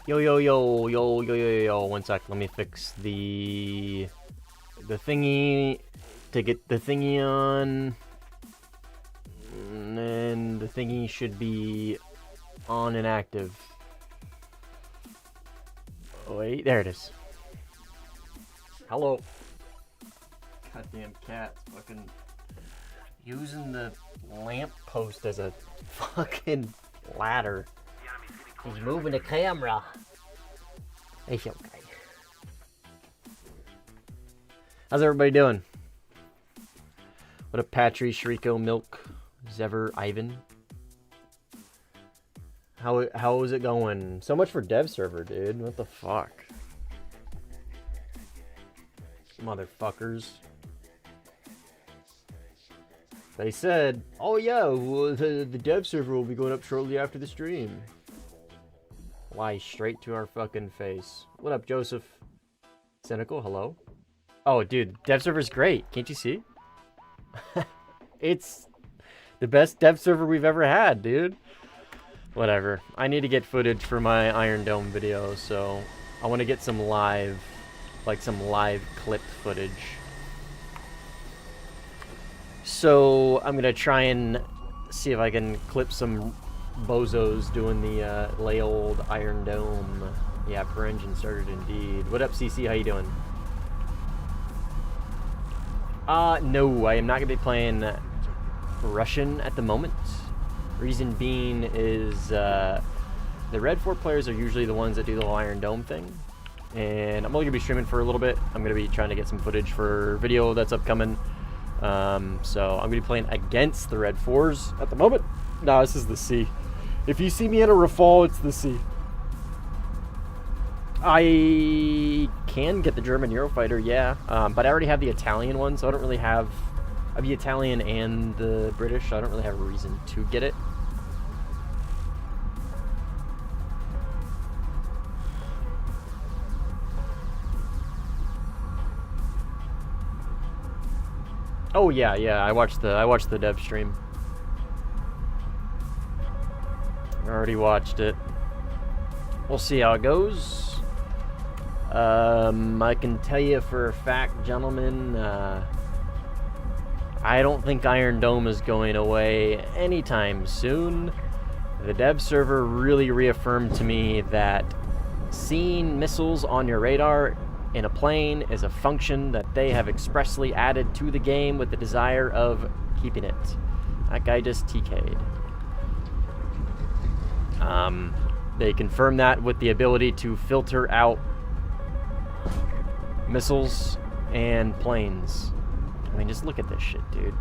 Yo. 1 sec. Let me fix the thingy to get the thingy on. And then the thingy should be on and active. Oh, wait, there it is. Hello. Goddamn cat fucking using the lamp post as a fucking ladder. He's moving the camera. It's okay. How's everybody doing? What up, Patry, Shriko, Milk, Zever, Ivan? How is it going? So much for dev server, dude. What the fuck? Motherfuckers. They said, oh yeah, well, the dev server will be going up shortly after the stream. Lie straight to our fucking face. What up, Joseph? Cynical, hello? Oh, dude, dev server's great. Can't you see? It's the best dev server we've ever had, dude. Whatever. I need to get footage for my Iron Dome video, so I want to get some live, like some live clipped footage. So I'm gonna try and see if I can clip some bozos doing the lay old Iron Dome. Yeah, per engine started indeed. What up, CC? How you doing? No, I am not gonna be playing Russian at the moment. Reason being is the Red 4 players are usually the ones that do the whole Iron Dome thing. And I'm only gonna be streaming for a little bit. I'm gonna be trying to get some footage for video that's upcoming. So I'm gonna be playing against the Red 4s at the moment. No, this is the C. If you see me in a Rafale, it's the C. I can get the German Eurofighter, yeah, but I already have the Italian one, so I don't really have the Italian and the British, so I don't really have a reason to get it. Oh yeah, I watched the dev stream. I already watched it. We'll see how it goes. I can tell you for a fact, gentlemen, I don't think Iron Dome is going away anytime soon. The dev server really reaffirmed to me that seeing missiles on your radar in a plane is a function that they have expressly added to the game with the desire of keeping it. That guy just TK'd. They confirm that with the ability to filter out missiles and planes. I mean, just look at this shit, dude.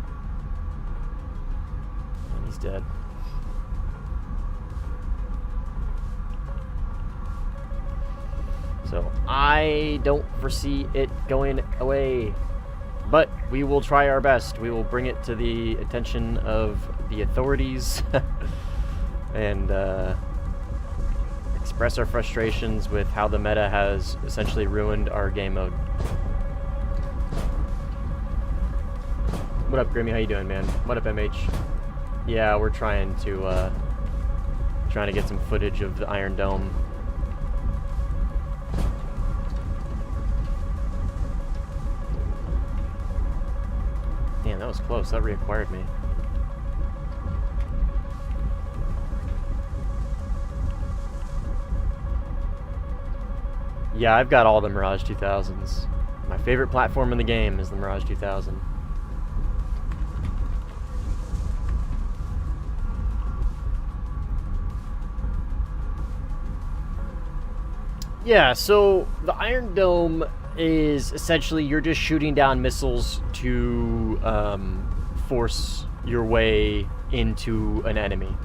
And he's dead. So I don't foresee it going away, but we will try our best. We will bring it to the attention of the authorities and express our frustrations with how the meta has essentially ruined our game mode. What up, Grimmy? How you doing, man? What up, MH? Yeah, we're trying to get some footage of the Iron Dome. Damn, that was close. That reacquired me. Yeah, I've got all the Mirage 2000s. My favorite platform in the game is the Mirage 2000. Yeah, so the Iron Dome is essentially you're just shooting down missiles to force your way into an enemy.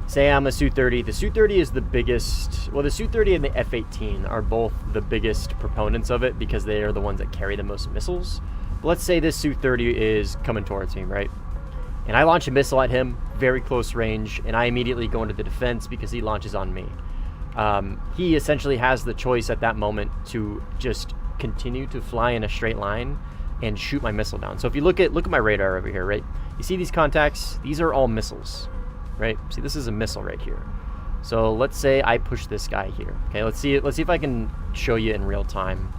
Say I'm a Su-30. The Su-30 is the biggest... Well, the Su-30 and the F-18 are both the biggest proponents of it because they are the ones that carry the most missiles. But let's say this Su-30 is coming towards me, right? And I launch a missile at him, very close range, and I immediately go into the defense because he launches on me. He essentially has the choice at that moment to just continue to fly in a straight line and shoot my missile down. So if you look at my radar over here, right? You see these contacts? These are all missiles, right? See, this is a missile right here. So let's say I push this guy here. Okay, let's see if I can show you in real time.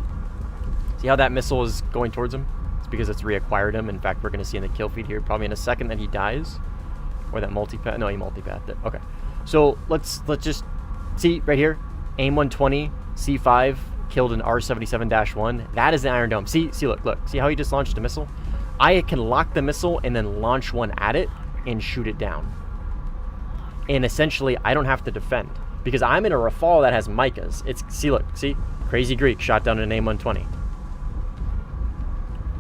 See how that missile is going towards him? It's because it's reacquired him. In fact, we're going to see in the kill feed here probably in a second that he dies. Or that multipath. No, he multipathed it. Okay. So let's just see right here. AIM 120, C5, killed an R77-1. That is the Iron Dome. See, look. See how he just launched a missile? I can lock the missile and then launch one at it and shoot it down. And essentially, I don't have to defend because I'm in a Rafale that has micas. See, Crazy Greek shot down an AIM 120.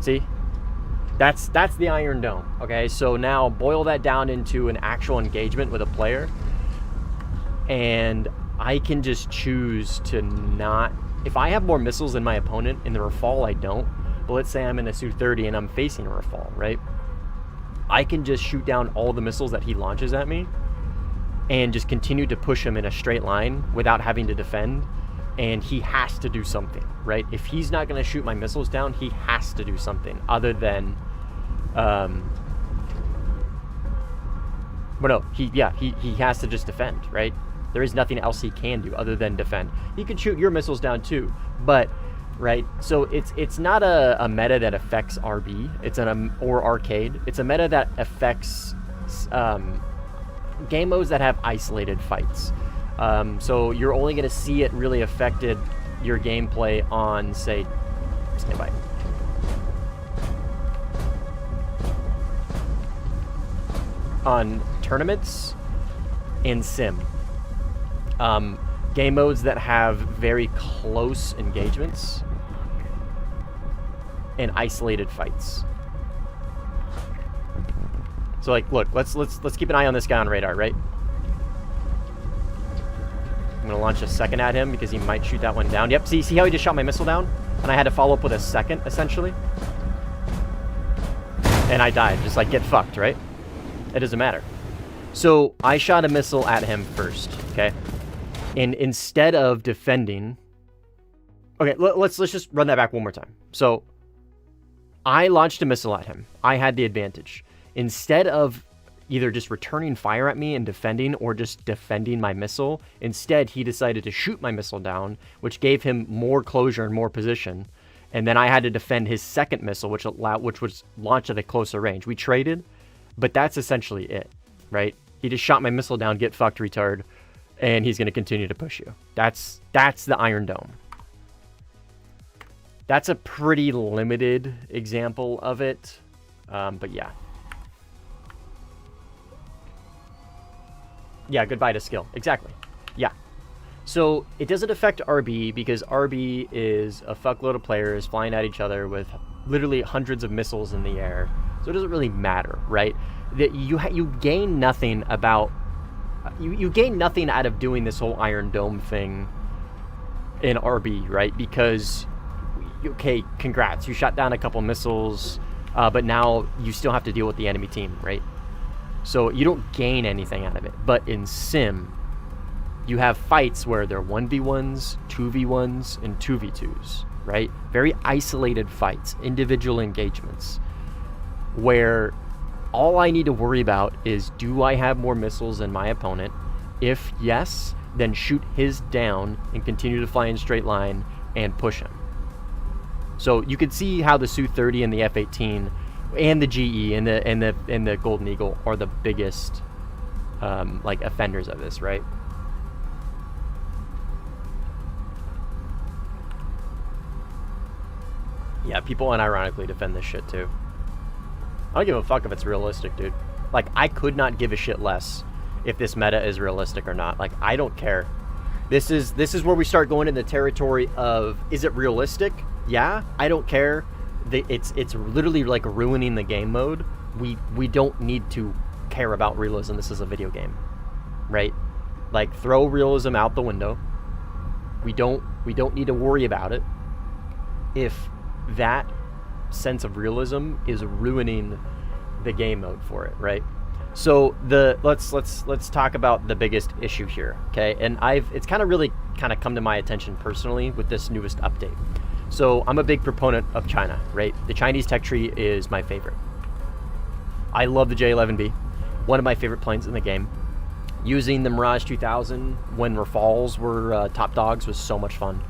See? That's the Iron Dome, okay? So now boil that down into an actual engagement with a player, and I can just choose to not... If I have more missiles than my opponent, in the Rafale I don't, but let's say I'm in a Su-30 and I'm facing a Rafale, right? I can just shoot down all the missiles that he launches at me and just continue to push him in a straight line without having to defend, and he has to do something, right? If he's not going to shoot my missiles down, he has to do something other than... but no, he has to just defend, right? There is nothing else he can do other than defend. He could shoot your missiles down too, but right. So it's not a meta that affects RB. It's or arcade. It's a meta that affects game modes that have isolated fights. So you're only going to see it really affected your gameplay on, say, stand by. On tournaments and sim. Game modes that have very close engagements and isolated fights. So like, look, let's keep an eye on this guy on radar, right? I'm gonna launch a second at him because he might shoot that one down. Yep, see how he just shot my missile down? And I had to follow up with a second, essentially. And I died, just like, get fucked, right? It doesn't matter. So I shot a missile at him first, okay? And instead of defending... Okay, let's just run that back one more time. So I launched a missile at him. I had the advantage. Instead of either just returning fire at me and defending or just defending my missile, instead he decided to shoot my missile down, which gave him more closure and more position. And then I had to defend his second missile, which was launched at a closer range. We traded, but that's essentially it, right? He just shot my missile down, get fucked, retard, and he's going to continue to push you. That's the Iron Dome. That's a pretty limited example of it, but yeah. Yeah, goodbye to skill. Exactly. Yeah. So it doesn't affect RB because RB is a fuckload of players flying at each other with literally hundreds of missiles in the air. So it doesn't really matter, right? That you gain nothing about... You gain nothing out of doing this whole Iron Dome thing in RB, right? Because, okay, congrats, you shot down a couple missiles, but now you still have to deal with the enemy team, right? So you don't gain anything out of it. But in Sim, you have fights where they're 1v1s, 2v1s, and 2v2s, right? Very isolated fights, individual engagements, where all I need to worry about is, do I have more missiles than my opponent? If yes, then shoot his down and continue to fly in straight line and push him. So you can see how the Su-30 and the F-18 and the GE and the Golden Eagle are the biggest like offenders of this, right? Yeah, people unironically defend this shit too. I don't give a fuck if it's realistic, dude. Like, I could not give a shit less if this meta is realistic or not. Like, I don't care. This is where we start going in the territory of, is it realistic? Yeah, I don't care. It's literally like ruining the game mode. We don't need to care about realism. This is a video game, right? Like, throw realism out the window. We don't need to worry about it. If that sense of realism is ruining the game mode for it, right? So let's talk about the biggest issue here, okay? And it's kind of really come to my attention personally with this newest update. So I'm a big proponent of China, right? The Chinese tech tree is my favorite. I love the J11B, one of my favorite planes in the game. Using the Mirage 2000 when Rafales were top dogs was so much fun.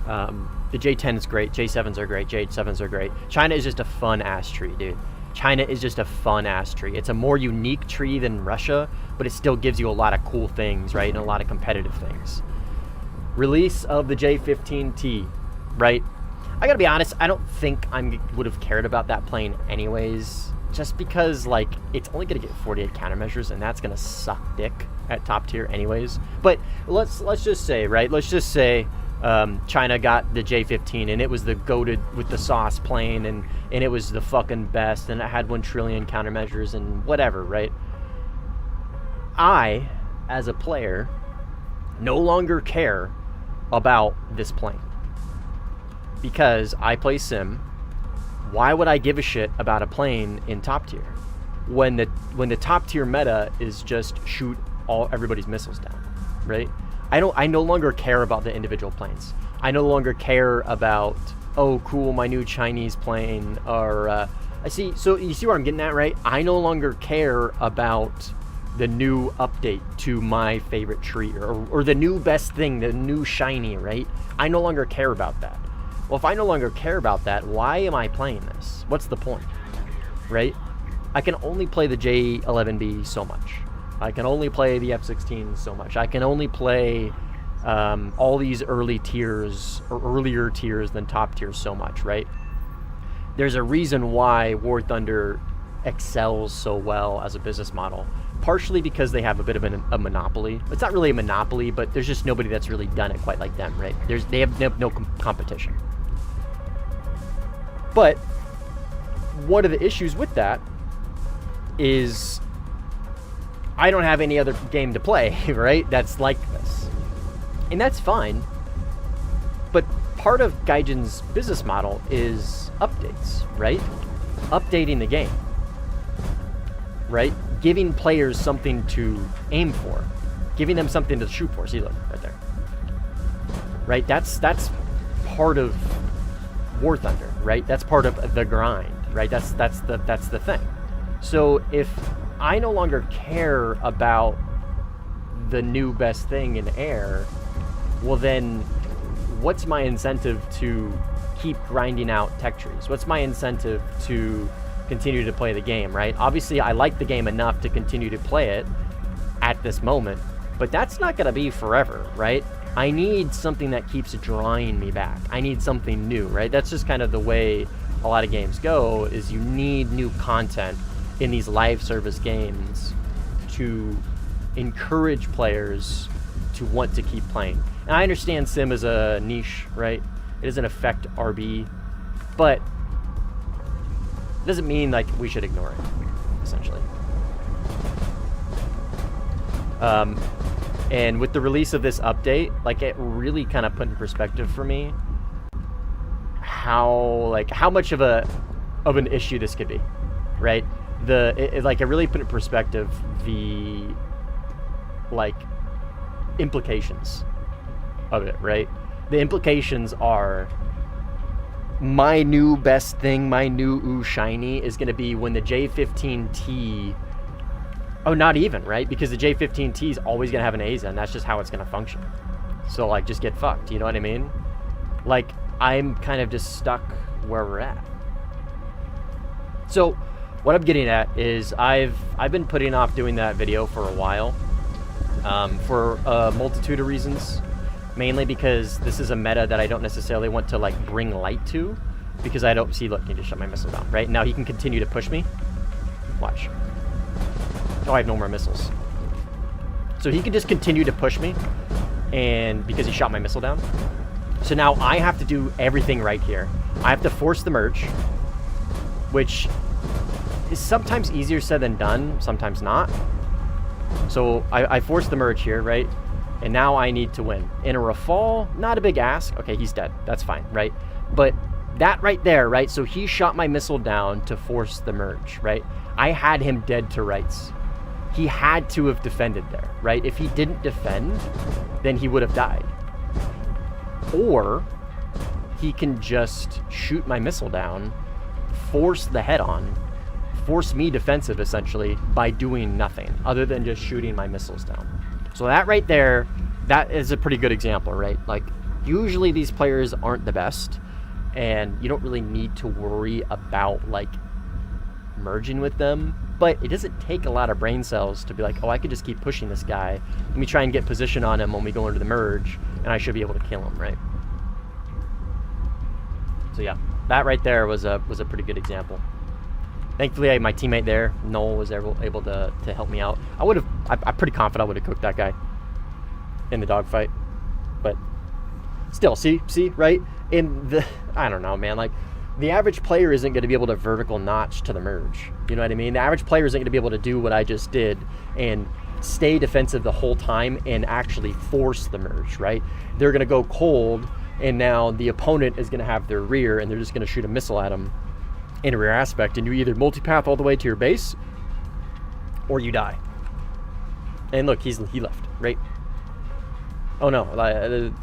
The J10 is great, J7s are great, J7s are great. China is just a fun-ass tree, dude. China is just a fun-ass tree. It's a more unique tree than Russia, but it still gives you a lot of cool things, right? And a lot of competitive things. Release of the J15T, right? I gotta be honest, I don't think I would have cared about that plane anyways, just because, like, it's only gonna get 48 countermeasures, and that's gonna suck dick at top tier anyways. But let's just say, right? Let's just say China got the J15 and it was the goated with the sauce plane, and it was the fucking best, and it had 1 trillion countermeasures and whatever, right? I, as a player, no longer care about this plane because I play sim. Why would I give a shit about a plane in top tier when the top tier meta is just shoot everybody's missiles down, right? I no longer care about the individual planes. I no longer care about, oh cool, my new Chinese plane, or so you see where I'm getting at, right? I no longer care about the new update to my favorite tree, or the new best thing, the new shiny, right? I no longer care about that. Well, if I no longer care about that, why am I playing this? What's the point, right? I can only play the J11B so much. I can only play the F-16 so much. I can only play all these early tiers, or earlier tiers than top tiers so much, right? There's a reason why Warthunder excels so well as a business model. Partially because they have a bit of a monopoly. It's not really a monopoly, but there's just nobody that's really done it quite like them, right? They have no competition. But one of the issues with that is I don't have any other game to play, right? That's like this. And that's fine. But part of Gaijin's business model is updates, right? Updating the game, right? Giving players something to aim for. Giving them something to shoot for. See, look, right there. Right? That's part of War Thunder, right? That's part of the grind, right? That's the thing. So if I no longer care about the new best thing in air, well then what's my incentive to keep grinding out tech trees? What's my incentive to continue to play the game, right? Obviously I like the game enough to continue to play it at this moment, but that's not going to be forever, right? I need something that keeps drawing me back. I need something new, right? That's just kind of the way a lot of games go, is you need new content in these live service games to encourage players to want to keep playing. And I understand sim is a niche, right? It doesn't affect RB, but it doesn't mean like we should ignore it, essentially. And with the release of this update, like, it really kind of put in perspective for me how much of an issue this could be, right? It really put in perspective the like implications of it, right? The implications are, my new best thing, my new shiny is going to be when the J15T, oh, not even, right? Because the J15T is always going to have an AZA, and that's just how it's going to function. So, like, just get fucked, you know what I mean? Like, I'm kind of just stuck where we're at. So, what I'm getting at is I've been putting off doing that video for a while, for a multitude of reasons. Mainly because this is a meta that I don't necessarily want to, like, bring light to, because I don't see, look, you just shut my missile down, right? Now he can continue to push me. Watch. Oh, I have no more missiles. So he can just continue to push me, and because he shot my missile down. So now I have to do everything right here. I have to force the merge, which is sometimes easier said than done, sometimes not. So I force the merge here, right? And now I need to win. In a Rafale, not a big ask. Okay, he's dead. That's fine, right? But that right there, right? So he shot my missile down to force the merge, right? I had him dead to rights. He had to have defended there, right? If he didn't defend, then he would have died. Or he can just shoot my missile down, force the head on, force me defensive essentially by doing nothing other than just shooting my missiles down. So that right there, that is a pretty good example, right? Like, usually these players aren't the best, and you don't really need to worry about like merging with them, but it doesn't take a lot of brain cells to be like, oh, I could just keep pushing this guy. Let me try and get position on him when we go into the merge, and I should be able to kill him, right? So yeah, that right there was a pretty good example. Thankfully, my teammate there, Noel, was able to help me out. I'm pretty confident I would have cooked that guy in the dogfight, but still, see, right? I don't know, man. Like, the average player isn't going to be able to vertical notch to the merge. You know what I mean? The average player isn't going to be able to do what I just did and stay defensive the whole time and actually force the merge, right? They're going to go cold, and now the opponent is going to have their rear, and they're just going to shoot a missile at them in a rear aspect, and you either multipath all the way to your base, or you die. And look, he left, right? Oh no,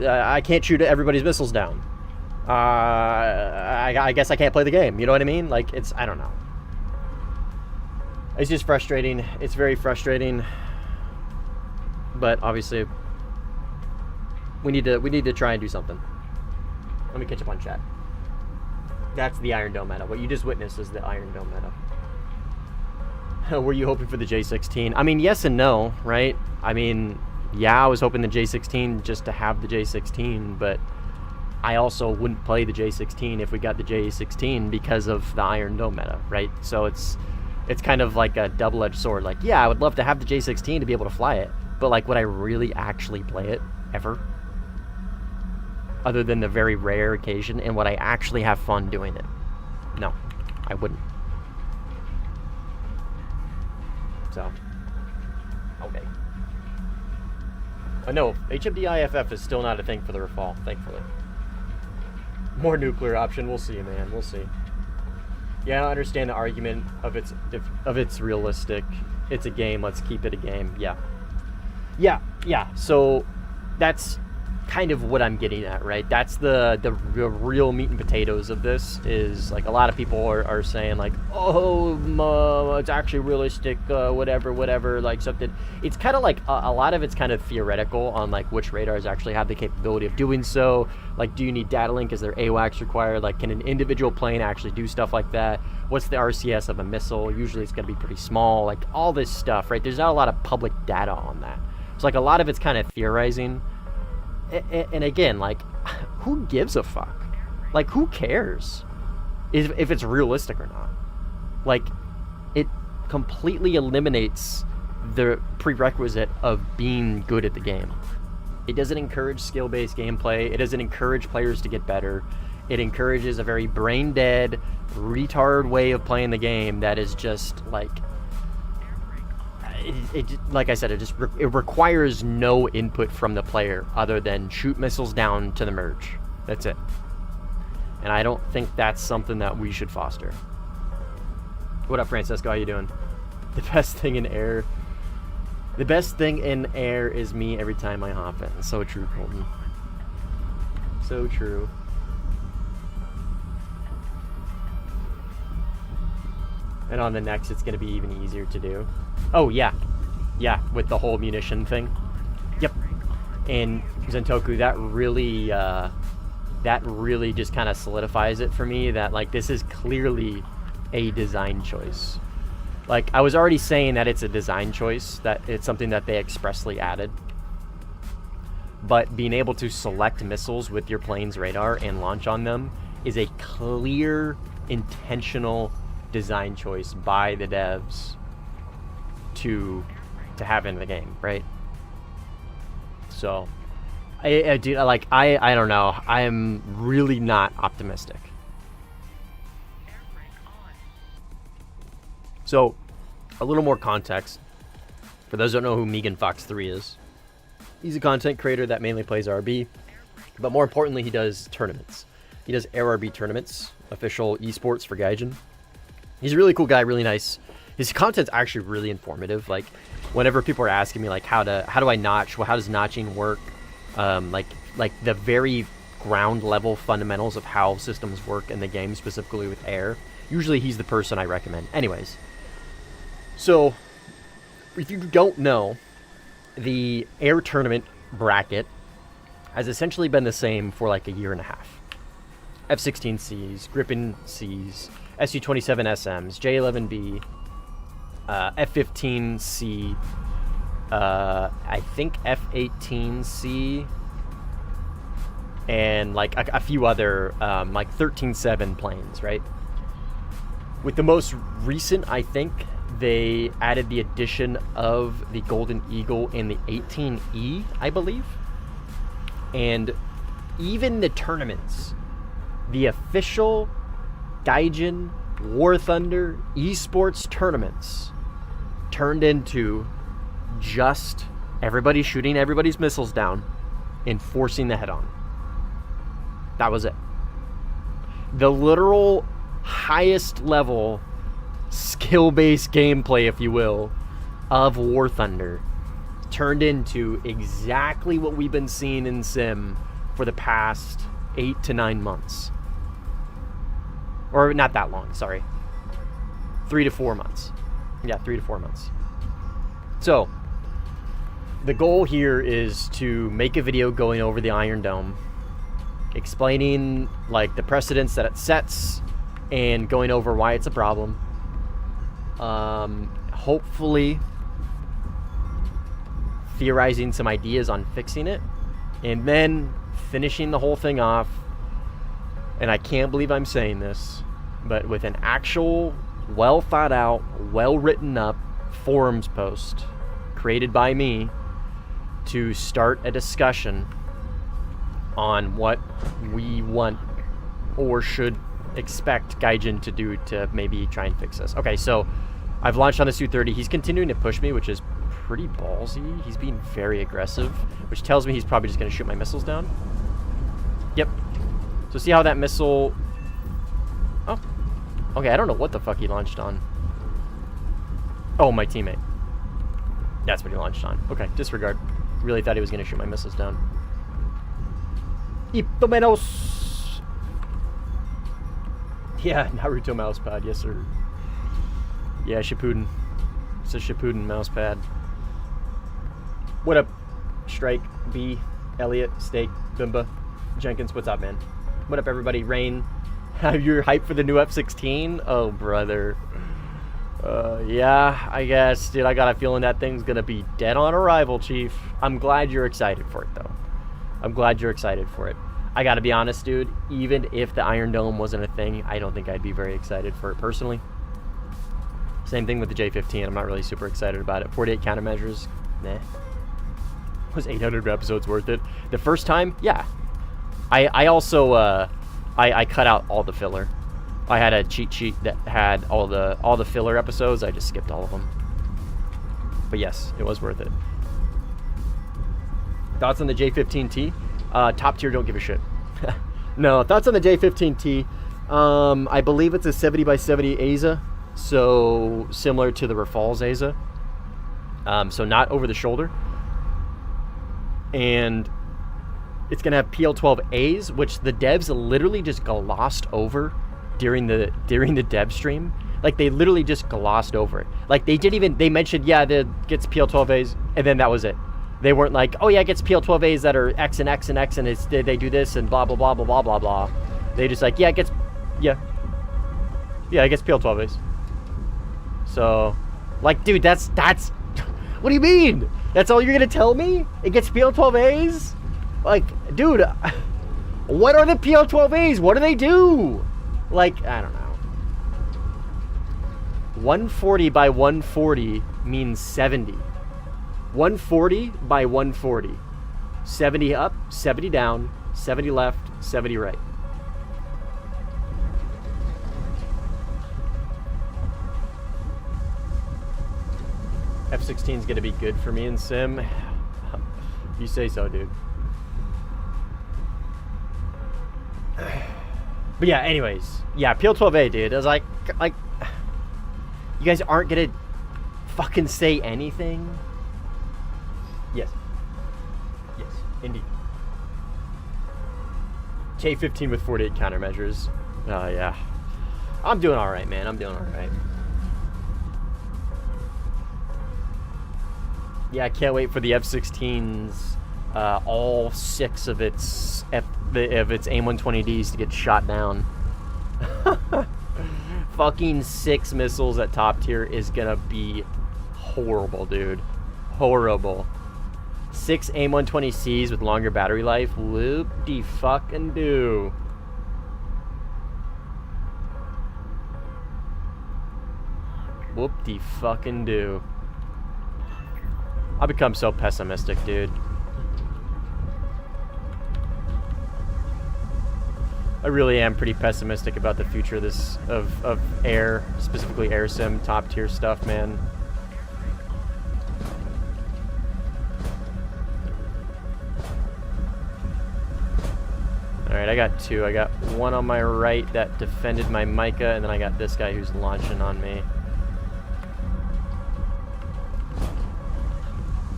I can't shoot everybody's missiles down. I guess I can't play the game. You know what I mean? Like, I don't know. It's just frustrating. It's very frustrating. But obviously, we need to try and do something. Let me catch up on chat. That's the Iron Dome meta. What you just witnessed is the Iron Dome meta. Were you hoping for the J16? I mean, yes and no, right? I mean, yeah, I was hoping the J16 just to have the J16, but I also wouldn't play the J16 if we got the J16 because of the Iron Dome meta, right? So it's kind of like a double-edged sword. Like, yeah, I would love to have the J16 to be able to fly it, but like, would I really actually play it ever? Other than the very rare occasion, and would I actually have fun doing it? No, I wouldn't. So, okay. No, HMDIFF is still not a thing for the Rafale, thankfully. More nuclear option, we'll see, man, we'll see. Yeah, I understand the argument of it's realistic. It's a game, let's keep it a game, yeah. Yeah, so that's kind of what I'm getting at, right? That's the real meat and potatoes of this. Is like, a lot of people are saying like, oh, it's actually realistic, whatever, like something. It's kind of like a lot of it's kind of theoretical on like which radars actually have the capability of doing so. Like, do you need data link? Is there AWACS required? Like, can an individual plane actually do stuff like that? What's the RCS of a missile? Usually it's going to be pretty small. Like, all this stuff, right? There's not a lot of public data on that. So like, a lot of it's kind of theorizing. And again, like, who gives a fuck? Like, who cares if it's realistic or not? Like, it completely eliminates the prerequisite of being good at the game. It doesn't encourage skill-based gameplay. It doesn't encourage players to get better. It encourages a very brain-dead, retard way of playing the game that is just like, like I said, it requires no input from the player other than shoot missiles down to the merge. That's it. And I don't think that's something that we should foster. What up, Francesco? How you doing? The best thing in air is me every time I hop in. So true, Colton. So true. And on the next, it's going to be even easier to do. Oh, yeah, with the whole munition thing. Yep. And Zentoku, that really just kind of solidifies it for me that, like, this is clearly a design choice. Like, I was already saying that it's a design choice, that it's something that they expressly added. But being able to select missiles with your plane's radar and launch on them is a clear, intentional design choice by the devs to have in the game, right? So I don't know, I am really not optimistic. So a little more context for those who don't know who Megan Fox 3 is. He's a content creator that mainly plays RB, but more importantly, he does tournaments. He does AirRB tournaments, official esports for Gaijin. He's a really cool guy, really nice. His content's actually really informative. Like, whenever people are asking me, like, how do I notch? Well, how does notching work? Like the very ground level fundamentals of how systems work in the game, specifically with air. Usually, he's the person I recommend. Anyways, so if you don't know, the air tournament bracket has essentially been the same for like a year and a half. F-16Cs, Gripen Cs, Su-27 SMs, J-11B, F-15C, I think F-18C, and like a few other like 13-7 planes, right? With the most recent, I think they added the addition of the Golden Eagle and the 18E, I believe. And even the tournaments, the official Gaijin Warthunder esports tournaments turned into just everybody shooting everybody's missiles down and forcing the head on. That was it. The literal highest level skill-based gameplay, if you will, of Warthunder turned into exactly what we've been seeing in Sim for the past 8 to 9 months. Or not that long, sorry. 3 to 4 months. Yeah, 3 to 4 months. So, the goal here is to make a video going over the Iron Dome, explaining like the precedents that it sets and going over why it's a problem. Hopefully theorizing some ideas on fixing it, and then finishing the whole thing off, and I can't believe I'm saying this, but with an actual well thought out, well written up forums post created by me to start a discussion on what we want or should expect Gaijin to do to maybe try and fix this. Okay, so I've launched on the Su-30. He's continuing to push me, which is pretty ballsy. He's being very aggressive, which tells me he's probably just going to shoot my missiles down. Yep. So see how that missile... Oh. Okay, I don't know what the fuck he launched on. Oh, my teammate. That's what he launched on. Okay, disregard. Really thought he was going to shoot my missiles down. Itomenos! Yeah, Naruto mousepad. Yes, sir. Yeah, Shippuden. It's a Shippuden mousepad. What up, Strike, B, Elliot, Steak, Bimba, Jenkins, what's up, man? What up, everybody? Rain, you're hyped for the new F-16? Oh, brother. Yeah, I guess, dude, I got a feeling that thing's gonna be dead on arrival, Chief. I'm glad you're excited for it, though. I'm glad you're excited for it. I gotta be honest, dude, even if the Iron Dome wasn't a thing, I don't think I'd be very excited for it personally. Same thing with the J-15. I'm not really super excited about it. 48 countermeasures, nah. Was 800 episodes worth it? The first time, yeah. I also I cut out all the filler. I had a cheat sheet that had all the filler episodes. I just skipped all of them. But yes, it was worth it. Thoughts on the J-15T? Top tier, don't give a shit. No, thoughts on the J-15T. I believe it's a 70x70 AZA. So similar to the Rafale's AZA. So not over the shoulder. And it's going to have PL-12As, which the devs literally just glossed over during the dev stream. Like, they literally just glossed over it. Like, they mentioned, yeah, that gets PL-12As, and then that was it. They weren't like, oh yeah, it gets PL-12As that are X and X and X, and they do this and blah, blah, blah, blah, blah, blah, blah. They just like, yeah, it gets PL-12As. So, like, dude, that's, what do you mean? That's all you're gonna tell me? It gets PL-12As? Like, dude, what are the PL-12As? What do they do? Like, I don't know. 140 by 140 means 70. 140 by 140. 70 up, 70 down, 70 left, 70 right. F-16 is going to be good for me in Sim. You say so, dude. But yeah, anyways. Yeah, PL12A, dude. I was like, you guys aren't gonna fucking say anything? Yes. Yes, indeed. K15 with 48 countermeasures. Oh, yeah. I'm doing alright, man. I'm doing alright. Yeah, I can't wait for the F-16's all 6 of its AIM-120Ds to get shot down. Fucking 6 missiles at top tier is gonna be horrible, dude. Horrible. 6 AIM-120Cs with longer battery life. Whoop-de-fucking-do. Whoop-de-fucking-do. I've become so pessimistic, dude. I really am pretty pessimistic about the future of this of air, specifically air sim top tier stuff, man. Alright, I got 2. I got one on my right that defended my Micah, and then I got this guy who's launching on me.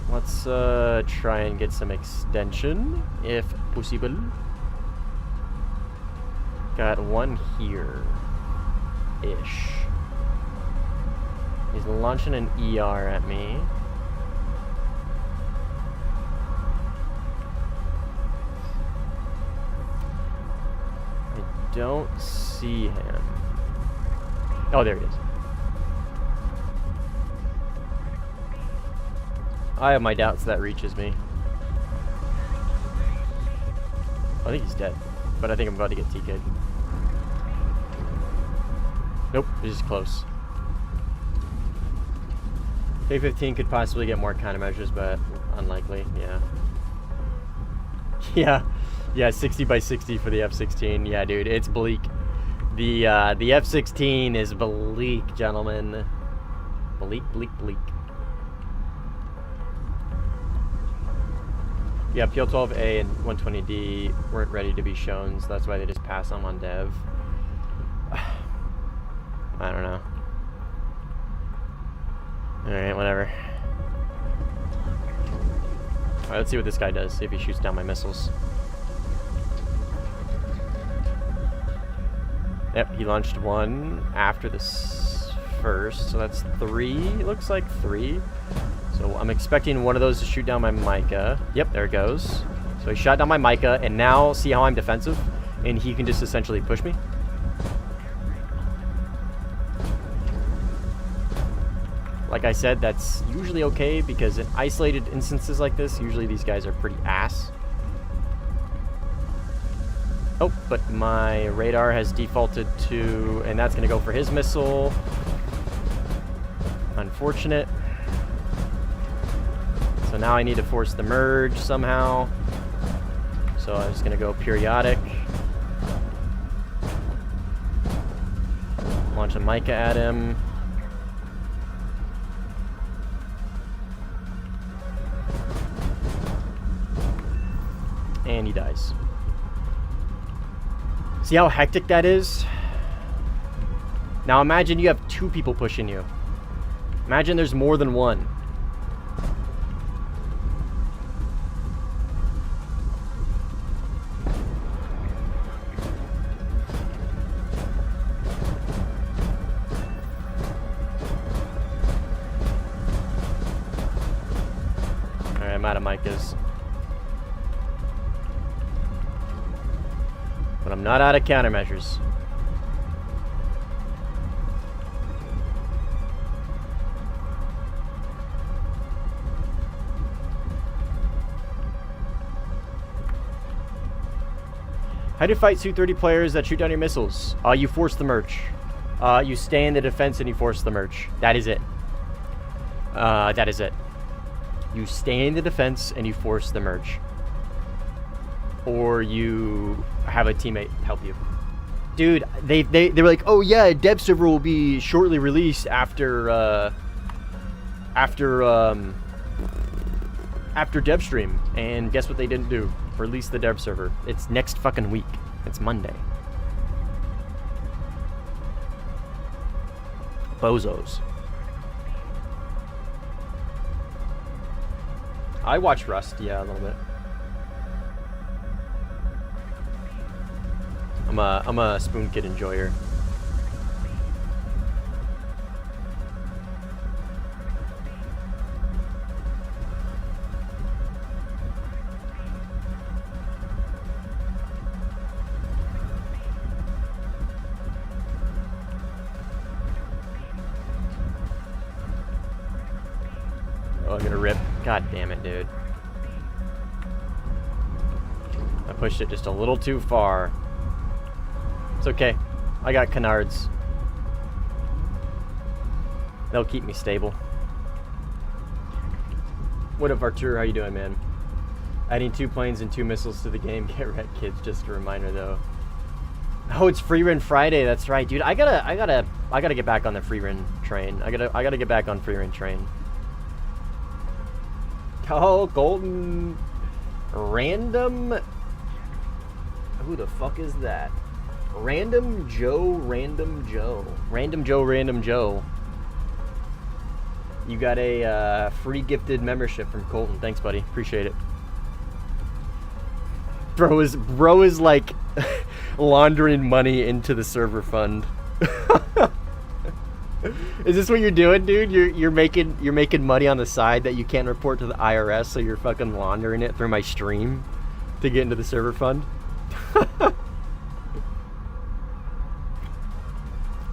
Let's try and get some extension, if possible. Got one here-ish. He's launching an ER at me. I don't see him. Oh, there he is. I have my doubts that reaches me. I think he's dead, but I think I'm about to get TK'd. Nope, he's just close. K15 could possibly get more countermeasures, but unlikely, yeah. Yeah, 60 by 60 for the F-16. Yeah, dude, it's bleak. The F-16 is bleak, gentlemen. Bleak, bleak, bleak. Yeah, PL12A and 120D weren't ready to be shown, so that's why they just passed on dev. I don't know. Alright, whatever. Alright, let's see what this guy does, see if he shoots down my missiles. Yep, he launched one after this first, so that's 3. It looks like 3. So I'm expecting one of those to shoot down my Micah. Yep, there it goes. So he shot down my Micah, and now see how I'm defensive? And he can just essentially push me. Like I said, that's usually okay, because in isolated instances like this, usually these guys are pretty ass. Oh, but my radar has defaulted to, and that's going to go for his missile. Unfortunate. So now I need to force the merge somehow. So I'm just going to go periodic. Launch a Micah at him. And he dies. See how hectic that is? Now imagine you have 2 people pushing you. Imagine there's more than one. Alright, I'm out of Micahs. But I'm not out of countermeasures. How do you fight Su-30 players that shoot down your missiles? You force the merge. You stay in the defense and you force the merge. That is it. That is it. You stay in the defense and you force the merge. Or you have a teammate help you. Dude, they were like, oh yeah, a dev server will be shortly released after dev stream. And guess what they didn't do? Release the dev server. It's next fucking week. It's Monday. Bozos. I watch Rust, yeah, a little bit. I'm a Spoon Kid enjoyer. Oh, I'm gonna rip. God damn it, dude. I pushed it just a little too far. It's okay. I got canards. They'll keep me stable. What up, Artur? How you doing, man? Adding 2 planes and 2 missiles to the game. Get wrecked, kids. Just a reminder, though. Oh, it's free run Friday. That's right, dude. I gotta get back on the free run train. I gotta get back on free run train. Oh, Golden Random. Who the fuck is that? Random Joe. You got a free gifted membership from Colton. Thanks, buddy. Appreciate it. Bro is like laundering money into the server fund. Is this what you're doing, dude? You're making money on the side that you can't report to the IRS, so you're fucking laundering it through my stream to get into the server fund?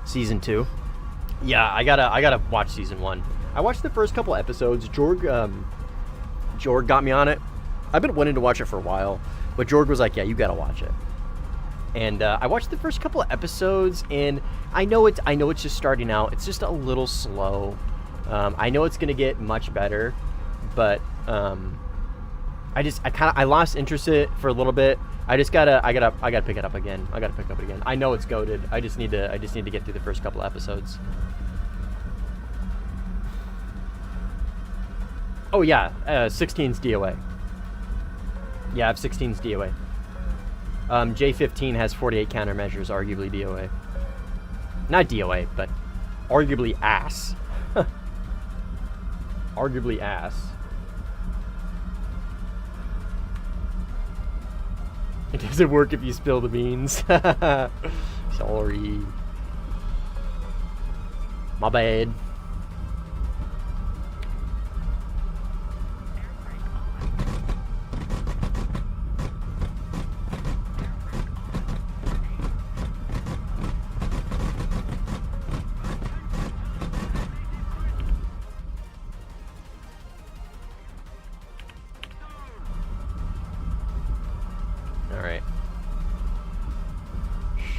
Season 2. Yeah, I gotta watch season 1. I watched the first couple episodes. Jorg got me on it. I've been wanting to watch it for a while, but Jorg was like, "Yeah, you gotta watch it." And I watched the first couple of episodes, and I know it's just starting out. It's just a little slow. I know it's gonna get much better, but I lost interest in it for a little bit. I gotta pick it up again. I know it's goated. I just need to get through the first couple episodes. Oh yeah, 16's DOA. Yeah, I have 16's DOA. J15 has 48 countermeasures, arguably DOA. Not DOA, but arguably ass. Arguably ass. It doesn't work if you spill the beans. Sorry. My bad.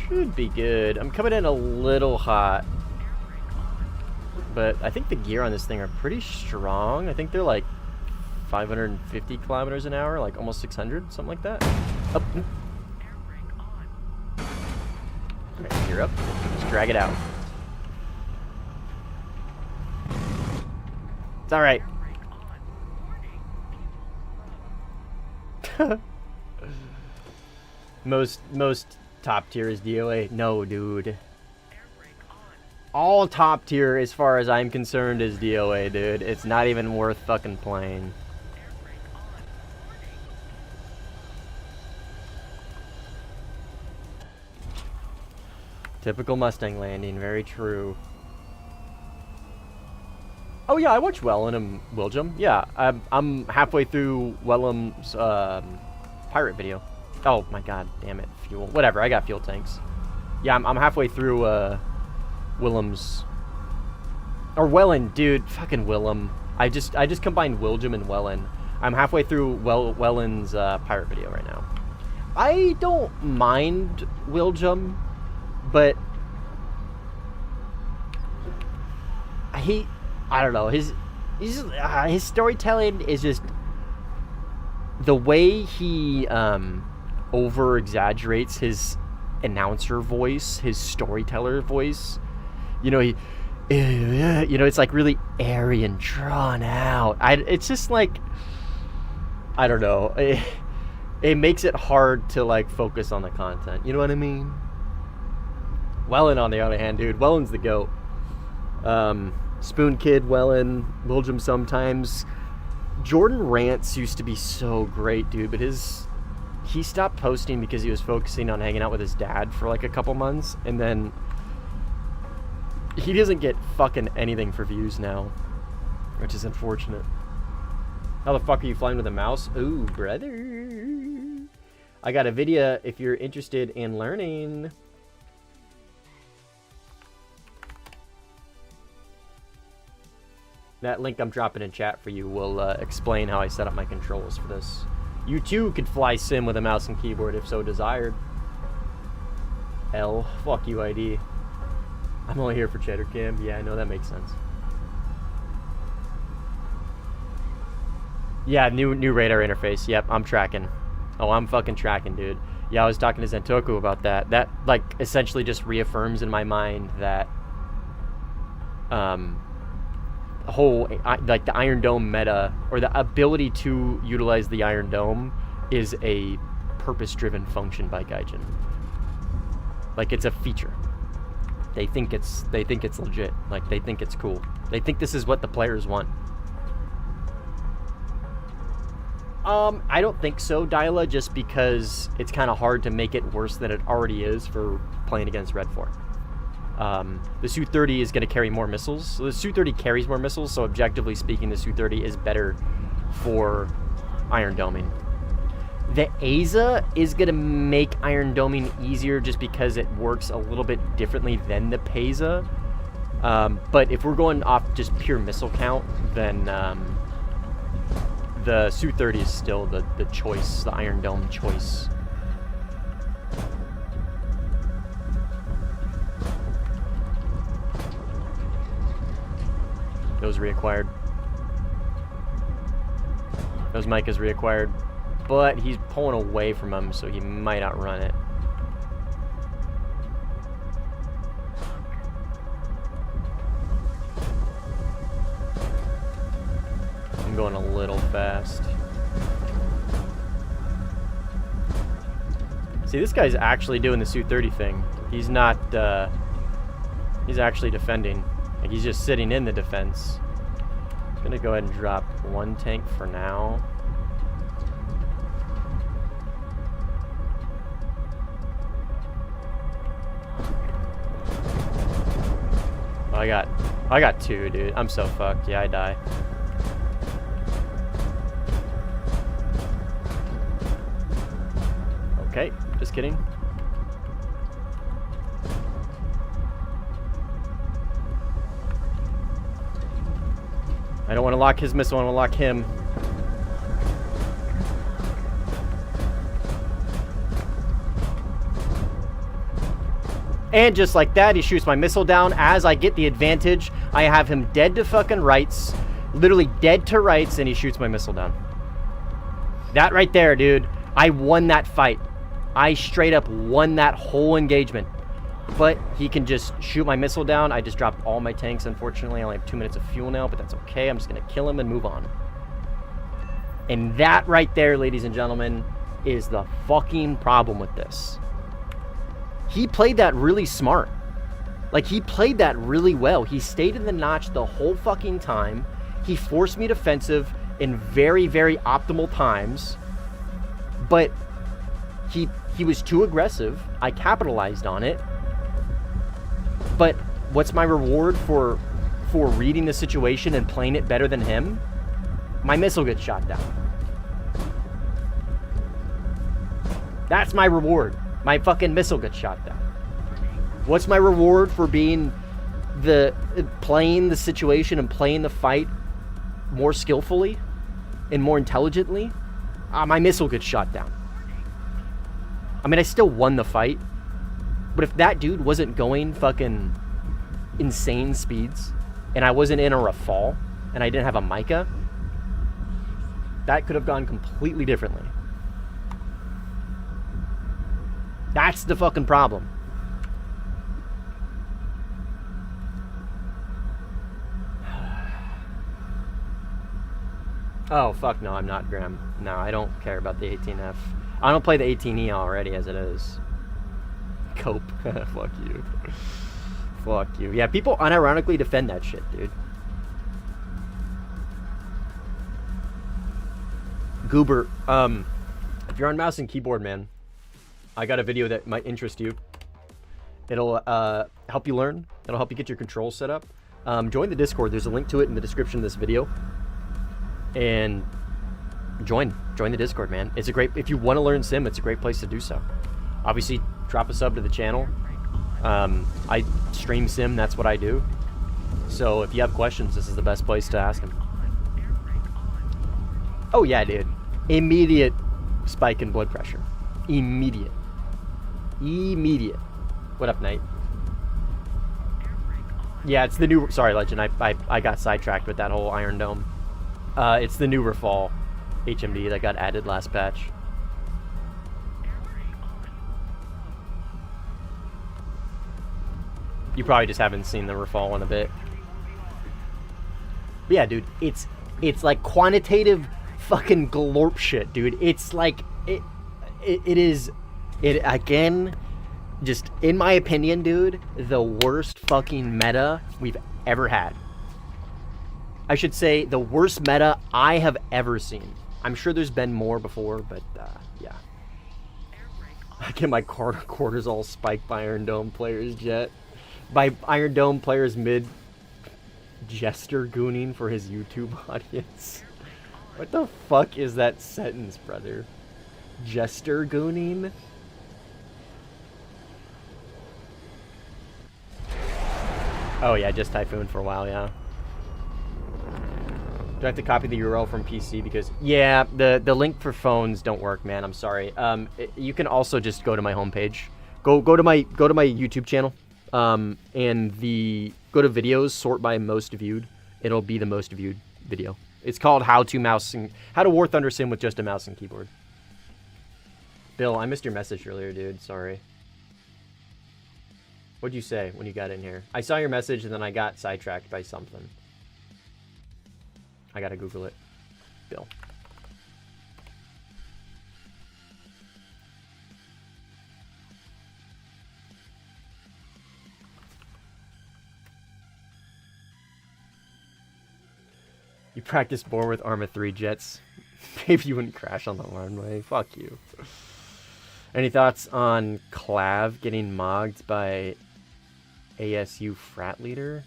Should be good. I'm coming in a little hot, but I think the gear on this thing are pretty strong. I think they're like 550 kilometers an hour, like almost 600, something like that. Up. Alright, gear up. Just drag it out. It's alright. Most top tier is DOA. No, dude. All top tier, as far as I'm concerned, is DOA, dude. It's not even worth fucking playing. Typical Mustang landing. Very true. Oh yeah, I watched Wellen and William. Yeah, I'm halfway through Wellam's pirate video. Oh my god, damn it, fuel. Whatever, I got fuel tanks. Yeah, I'm halfway through Willem's, or Wellen, dude, fucking Willem. I just combined William and Wellen. I'm halfway through Wellen's pirate video right now. I don't mind William, but I don't know, his storytelling is just the way he over exaggerates his announcer voice, his storyteller voice. You know, it's like really airy and drawn out. It's just like, I don't know. It makes it hard to like focus on the content. You know what I mean? Wellen, on the other hand, dude, Wellen's the GOAT. Spoon Kid, Wellen, Willjum sometimes. Jordan Rants used to be so great, dude, but he stopped posting because he was focusing on hanging out with his dad for like a couple months, and then he doesn't get fucking anything for views now, which is unfortunate. How the fuck are you flying with a mouse? Ooh, brother. I got a video if you're interested in learning. That link I'm dropping in chat for you will explain how I set up my controls for this. You too could fly sim with a mouse and keyboard if so desired. L, fuck you ID. I'm only here for Cheddar Cam. Yeah, I know, that makes sense. Yeah, new radar interface. Yep, I'm tracking. Oh, I'm fucking tracking, dude. Yeah, I was talking to Zentoku about that. That, like, essentially just reaffirms in my mind that like the Iron Dome meta, or the ability to utilize the Iron Dome, is a purpose-driven function by Gaijin. Like, it's a feature. They think it's legit. Like, they think it's cool. They think this is what the players want. I don't think so, Dyla, just because it's kind of hard to make it worse than it already is for playing against Red 4. The Su-30 is going to carry more missiles. So the Su-30 carries more missiles, so objectively speaking, the Su-30 is better for Iron Doming. The Aza is going to make Iron Doming easier just because it works a little bit differently than the Peza. But if we're going off just pure missile count, then the Su-30 is still the choice, the Iron Dome choice. Those reacquired. Those Mike is reacquired. But he's pulling away from him, so he might outrun it. I'm going a little fast. See, this guy's actually doing the Su-30 thing. He's not, he's actually defending. Like, he's just sitting in the defense. I'm gonna go ahead and drop one tank for now. Oh, I got two, dude. I'm so fucked. Yeah, I die. Okay, just kidding. I don't want to lock his missile, I want to lock him. And just like that, he shoots my missile down. As I get the advantage, I have him dead to fucking rights. Literally dead to rights, and he shoots my missile down. That right there, dude. I won that fight. I straight up won that whole engagement. But he can just shoot my missile down. I just dropped all my tanks, unfortunately. I only have 2 minutes of fuel now, but that's okay. I'm just going to kill him and move on. And that right there, ladies and gentlemen, is the fucking problem with this. He played that really smart. Like, he played that really well. He stayed in the notch the whole fucking time. He forced me defensive in very, very optimal times. But he was too aggressive. I capitalized on it. But what's my reward for reading the situation and playing it better than him? My missile gets shot down. That's my reward. My fucking missile gets shot down. What's my reward for playing the situation and playing the fight more skillfully and more intelligently? My missile gets shot down. I mean, I still won the fight. But if that dude wasn't going fucking insane speeds, and I wasn't in a Rafale, and I didn't have a Micah, that could have gone completely differently. That's the fucking problem. Oh, fuck no, I'm not, Graham. No, I don't care about the 18F. I don't play the 18E already as it is. Cope. Fuck you. Fuck you. Yeah, people unironically defend that shit, dude. Goober, if you're on mouse and keyboard, man, I got a video that might interest you. It'll help you learn. It'll help you get your controls set up. Join the Discord. There's a link to it in the description of this video. And join the Discord, man. It's a great, if you want to learn sim, it's a great place to do so. Obviously, drop a sub to the channel. I stream sim, that's what I do. So if you have questions, this is the best place to ask them. Oh yeah, dude. Immediate spike in blood pressure. Immediate. What up, Knight? Yeah, it's the new, sorry, Legend, I got sidetracked with that whole Iron Dome. It's the new Rafal HMD that got added last patch. You probably just haven't seen the Rafal in a bit. But yeah, dude, it's like quantitative fucking glorp shit, dude. It's like, it is, again, just, in my opinion, dude, the worst fucking meta we've ever had. I should say, the worst meta I have ever seen. I'm sure there's been more before, but, yeah. I get my cortisol spiked by Iron Dome players, Jet. By Iron Dome players mid jester gooning for his YouTube audience. What the fuck is that sentence, brother? Jester gooning? Oh yeah, just Typhoon for a while, yeah. Do I have to copy the URL from PC? Because, yeah, the link for phones don't work, man. I'm sorry. You can also just go to my homepage. Go to my YouTube channel. And go to videos, sort by most viewed. It'll be the most viewed video. It's called How to Warthunder Sim with just a mouse and keyboard. Bill, I missed your message earlier, dude. Sorry. What'd you say when you got in here? I saw your message and then I got sidetracked by something. I gotta Google it. Bill. You practiced more with Arma 3 jets. Maybe you wouldn't crash on the runway. Fuck you. Any thoughts on Clav getting mogged by ASU frat leader?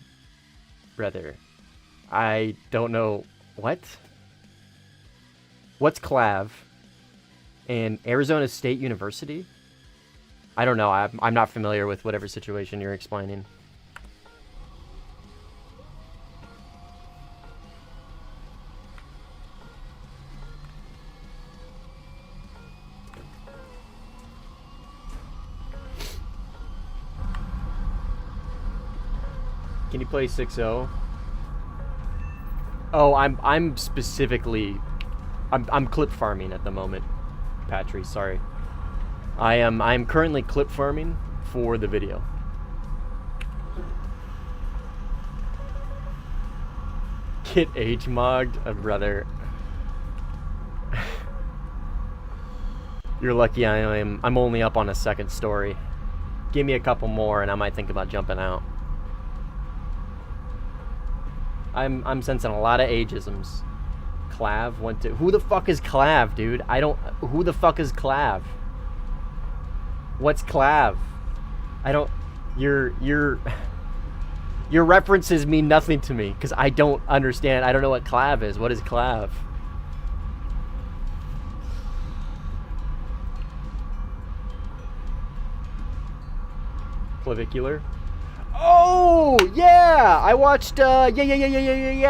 Brother, I don't know. What? What's Clav? And Arizona State University? I don't know. I'm not familiar with whatever situation you're explaining. Can you play 6-0? Oh, I'm specifically, I'm clip farming at the moment, Patry. Sorry, I'm currently clip farming for the video. Get age mogged, brother. You're lucky I'm only up on a second story. Give me a couple more and I might think about jumping out. I'm sensing a lot of ageisms. Clav went to... Who the fuck is Clav, dude? Who the fuck is Clav? What's Clav? I don't... Your references mean nothing to me, because I don't understand. I don't know what Clav is. What is Clav? Clavicular? Oh yeah, I watched. Yeah.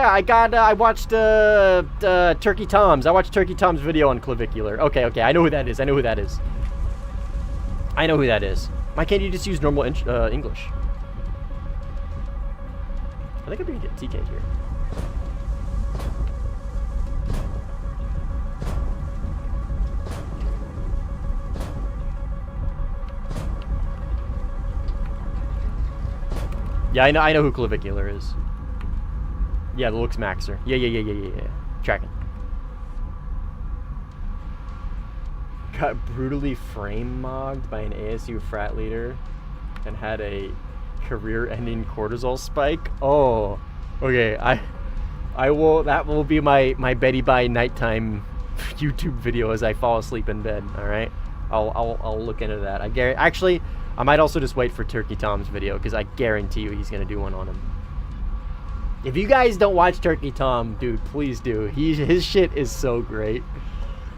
I watched Turkey Tom's. I watched Turkey Tom's video on clavicular. Okay. I know who that is. I know who that is. Why can't you just use normal English? I think I'm gonna get TK here. Yeah, I know who clavicular is. Yeah, the looks maxer. Yeah. Tracking. Got brutally frame mogged by an ASU frat leader and had a career-ending cortisol spike. Oh, okay. I will. That will be my Betty Bye nighttime YouTube video as I fall asleep in bed. All right. I'll look into that. Actually, I might also just wait for Turkey Tom's video because I guarantee you he's gonna do one on him. If you guys don't watch Turkey Tom, dude, please do. His shit is so great.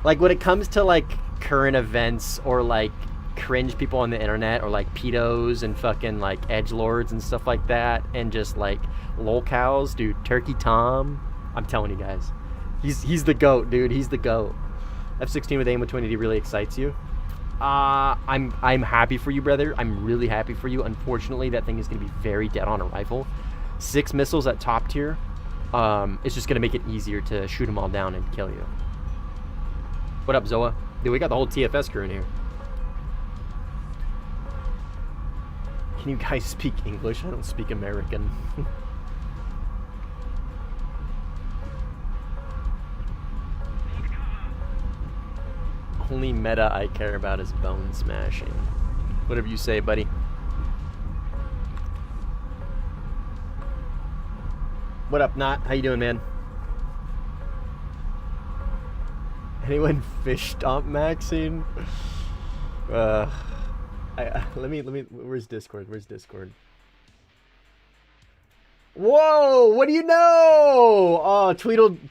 Like when it comes to like current events or like cringe people on the internet or like pedos and fucking like edgelords and stuff like that and just like lolcows, dude, Turkey Tom, I'm telling you guys, he's the GOAT, dude. He's the GOAT. F-16 with aim with 20D really excites you. I'm happy for you, brother. I'm really happy for you. Unfortunately, that thing is gonna be very dead on a rifle. 6 missiles at top tier. It's just gonna make it easier to shoot them all down and kill you. What up, Zoa? Dude, we got the whole TFS crew in here. Can you guys speak English? I don't speak American. Only meta I care about is bone smashing. Whatever you say, buddy. What up, Not? How you doing, man? Anyone fish stomp maxing? Let me. Where's Discord? Where's Discord? Whoa! What do you know? Oh,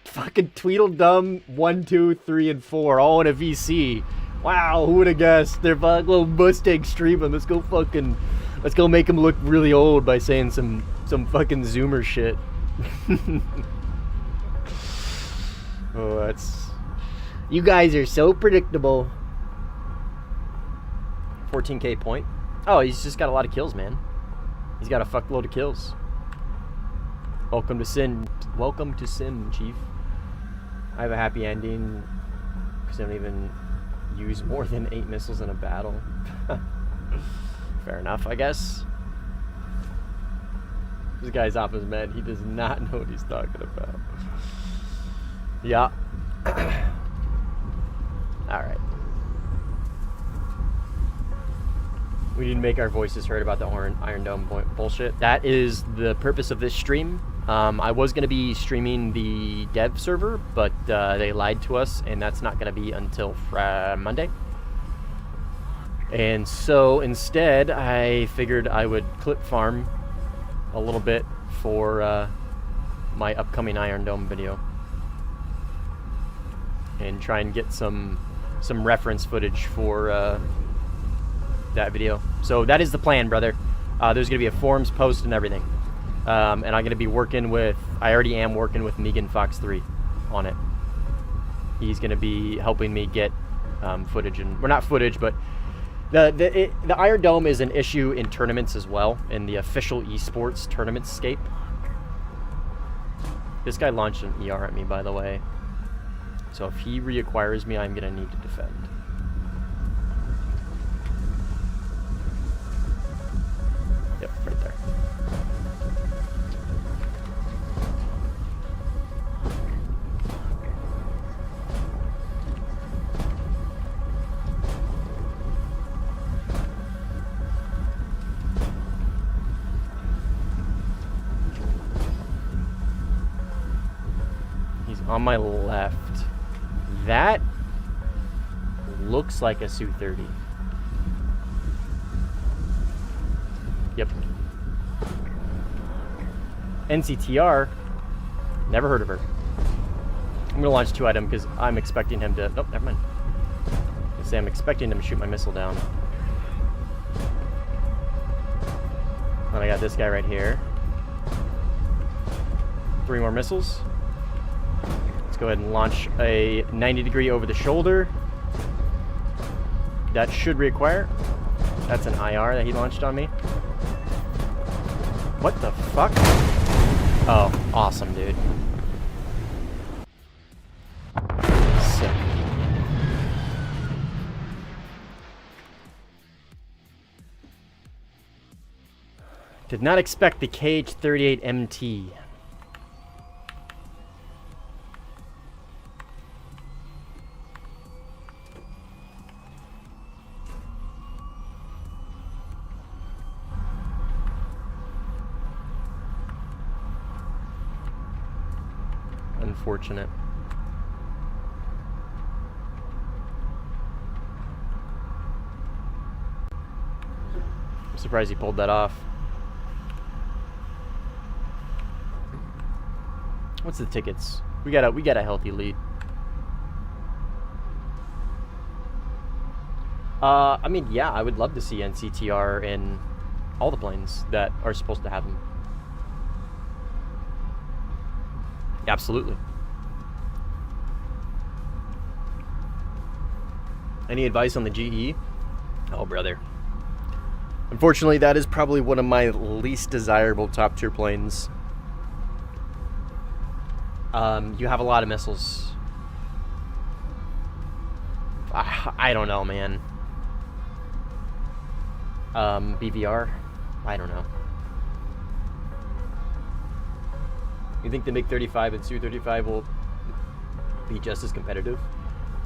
fucking Tweedledum 1, 2, 3, and 4, all in a VC. Wow, who would have guessed? They're fucking little Mustang streaming. Let's go make them look really old by saying some fucking Zoomer shit. Oh, that's. You guys are so predictable. 14k point. Oh, he's just got a lot of kills, man. He's got a fuckload of kills. Welcome to Sim. Welcome to Sim, Chief. I have a happy ending because I don't even use more than 8 missiles in a battle. Fair enough, I guess. This guy's off his med. He does not know what he's talking about. Yeah. Alright. We need to make our voices heard about the Iron Dome bullshit. That is the purpose of this stream. I was going to be streaming the dev server, but they lied to us, and that's not going to be until Monday. And so instead, I figured I would clip farm a little bit for my upcoming Iron Dome video. And try and get some reference footage for that video. So that is the plan, brother. There's going to be a forums post and everything. And I'm going to be working with, I already am working with Megan Fox 3 on it. He's going to be helping me get footage, and well, not footage, but the Iron Dome is an issue in tournaments as well, in the official esports tournament scape. This guy launched an ER at me, by the way. So if he reacquires me, I'm going to need to defend. Yep, right there. He's on my left. That looks like a Su-30. Yep. NCTR, never heard of her. I'm gonna launch 2 item because I'm expecting him to. Nope, never mind. I'm expecting him to shoot my missile down. And I got this guy right here. 3 more missiles. Let's go ahead and launch a 90-degree over the shoulder. That should reacquire. That's an IR that he launched on me. What the fuck? Oh, awesome, dude. Sick. Did not expect the KH-38MT. unfortunate. I'm surprised he pulled that off. What's the tickets? We got a healthy lead. I mean, yeah, I would love to see NCTR in all the planes that are supposed to have them. Absolutely. Any advice on the GE? Oh, brother. Unfortunately, that is probably one of my least desirable top tier planes. You have a lot of missiles. I don't know, man. BVR? I don't know. You think the MiG-35 and Su-35 will be just as competitive?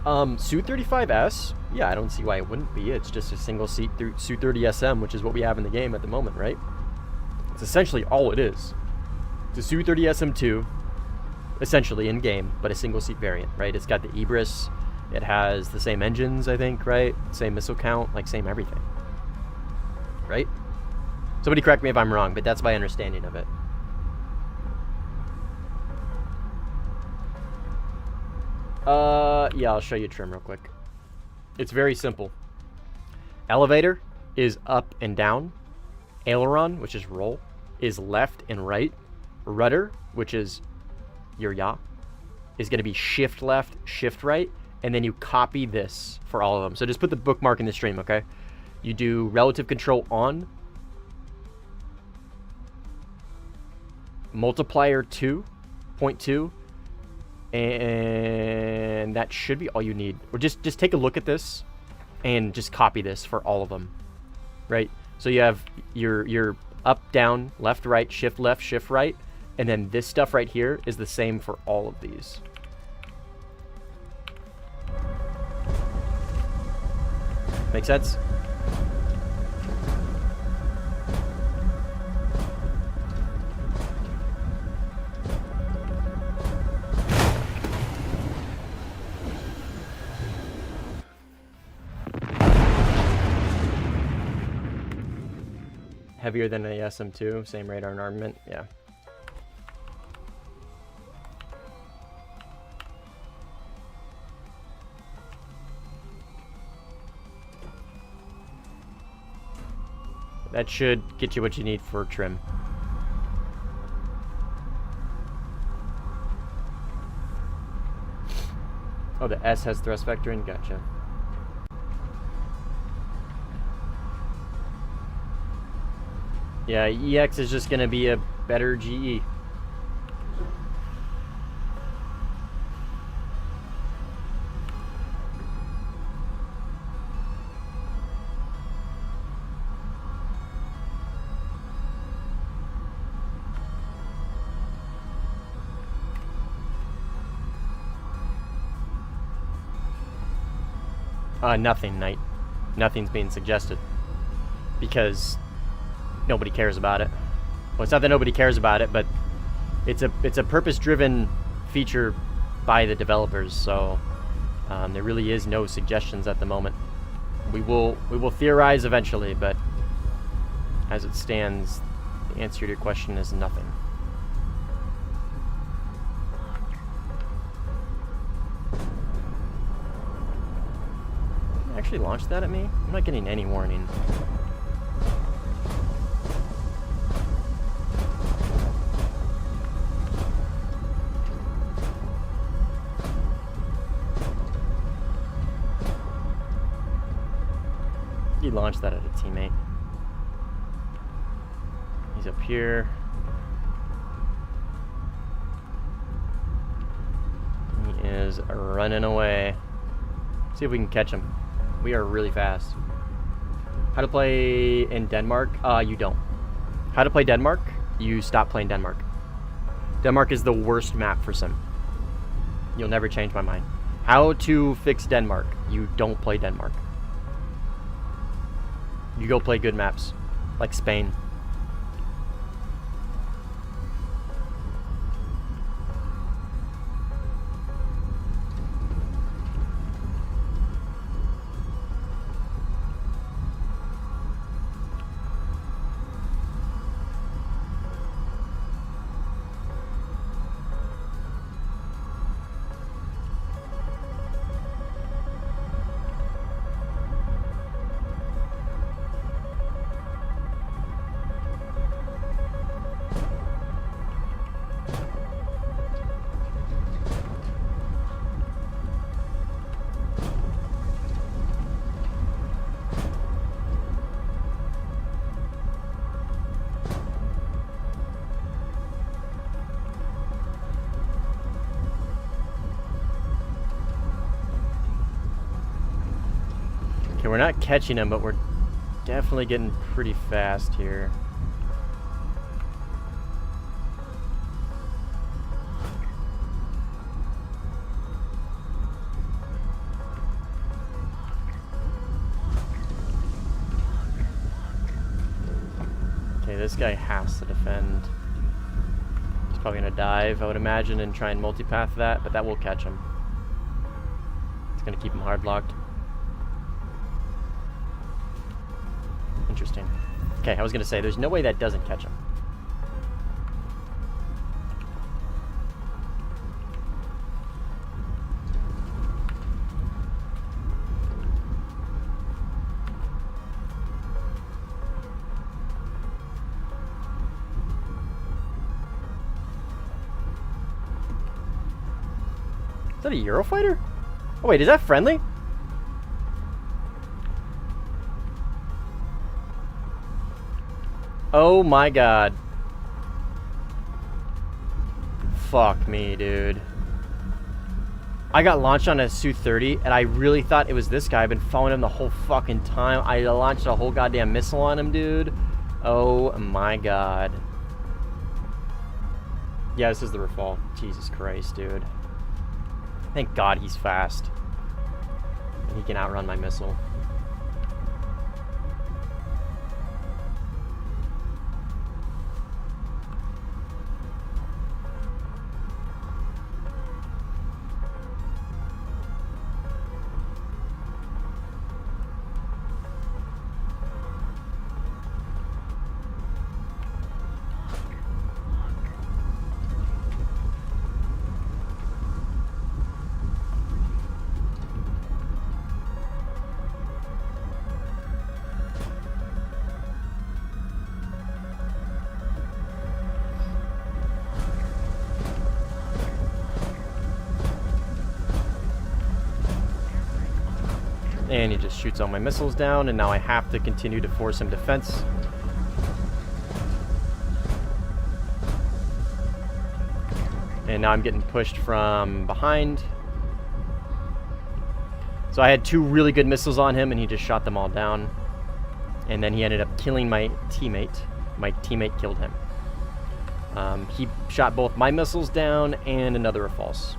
Su-35S? Yeah, I don't see why it wouldn't be. It's just a single seat through Su-30SM, which is what we have in the game at the moment, right? It's essentially all it is. It's a Su-30SM2, essentially in game, but a single seat variant, right? It's got the Ibris. It has the same engines, I think, right? Same missile count, like same everything. Right? Somebody correct me if I'm wrong, but that's my understanding of it. Yeah, I'll show you trim real quick. It's very simple. Elevator is up and down. Aileron, which is roll, is left and right. Rudder, which is your yaw, is going to be shift left, shift right, and then you copy this for all of them. So just put the bookmark in the stream, okay? You do relative control on, multiplier 2.2, and that should be all you need. Or just take a look at this and just copy this for all of them, right? So you have your up, down, left, right, shift, right, and then this stuff right here is the same for all of these. Make sense? Heavier than a SM2, same radar and armament, yeah. That should get you what you need for trim. Oh, the S has thrust vectoring, gotcha. Yeah, EX is just gonna be a better GE. Nothing, Knight. Nothing's being suggested. Because nobody cares about it. Well, it's not that nobody cares about it, but it's a purpose-driven feature by the developers, so there really is no suggestions at the moment. We will theorize eventually, but as it stands, the answer to your question is nothing. Actually launched that at me? I'm not getting any warning. He launched that at a teammate. He's up here. He is running away. See if we can catch him. We are really fast. How to play in Denmark? You don't. How to play Denmark? You stop playing Denmark. Denmark is the worst map for sim. You'll never change my mind. How to fix Denmark? You don't play Denmark. You go play good maps, like Spain. Okay, we're not catching him, but we're definitely getting pretty fast here. Okay, this guy has to defend. He's probably gonna dive, I would imagine, and try and multipath that, but that will catch him. It's gonna keep him hard locked. Interesting. Okay, I was gonna say, there's no way that doesn't catch him. Is that a Eurofighter? Oh wait, is that friendly? Oh my god. Fuck me, dude. I got launched on a Su-30 and I really thought it was this guy. I've been following him the whole fucking time. I launched a whole goddamn missile on him, dude. Oh my god. Yeah, this is the Rafale. Jesus Christ, dude. Thank God he's fast. And he can outrun my missile. And he just shoots all my missiles down, and now I have to continue to force him defense. And now I'm getting pushed from behind. So I had 2 really good missiles on him, and he just shot them all down. And then he ended up killing my teammate. My teammate killed him. He shot both my missiles down and another Rafale.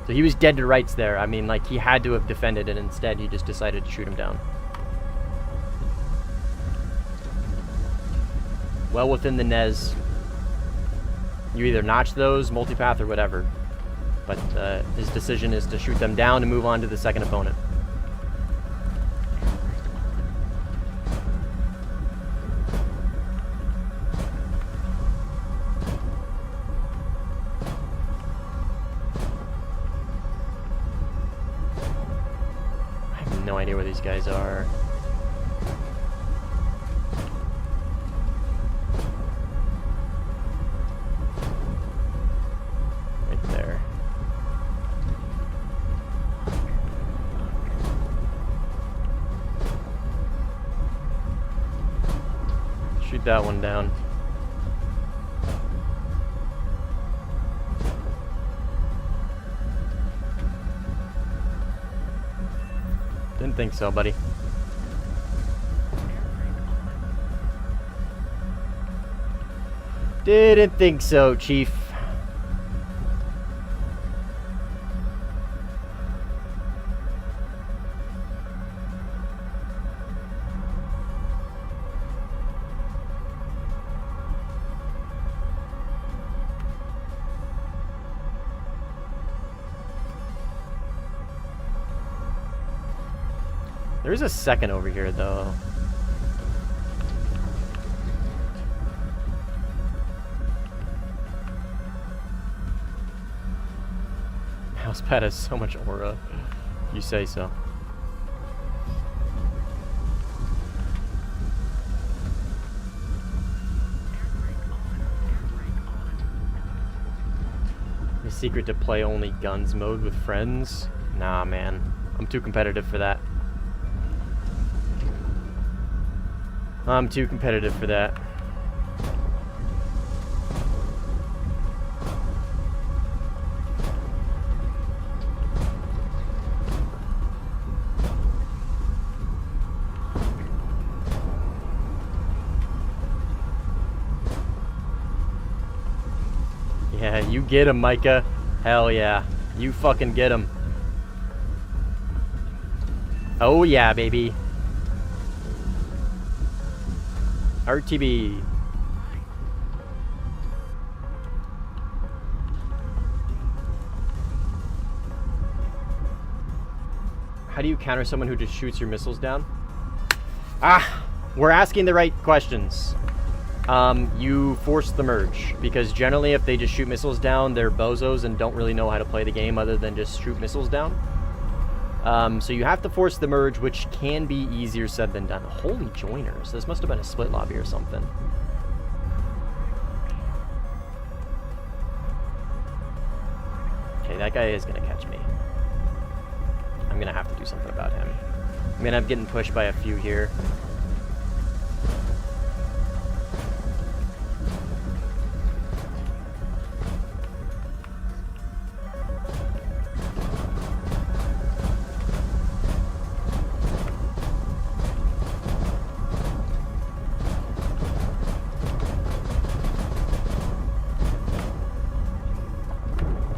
So he was dead to rights there. I mean, like, he had to have defended, and instead he just decided to shoot him down. Well within the NES. You either notch those, multipath, or whatever. But his decision is to shoot them down and move on to the second opponent. No idea where these guys are. Right there. Shoot that one down. Didn't think so, buddy. Didn't think so, Chief. There's a second over here, though. Mousepad has so much aura. You say so. The secret to play only guns mode with friends? Nah, man. I'm too competitive for that. I'm too competitive for that. You get him, Micah. Hell yeah. You fucking get him. Oh yeah, baby. RTB. How do you counter someone who just shoots your missiles down? Ah, we're asking the right questions. You force the merge, because generally if they just shoot missiles down, they're bozos and don't really know how to play the game other than just shoot missiles down. So you have to force the merge, which can be easier said than done. Holy joiners, this must have been a split lobby or something. Okay, that guy is gonna catch me. I'm gonna have to do something about him. I mean, I'm getting pushed by a few here.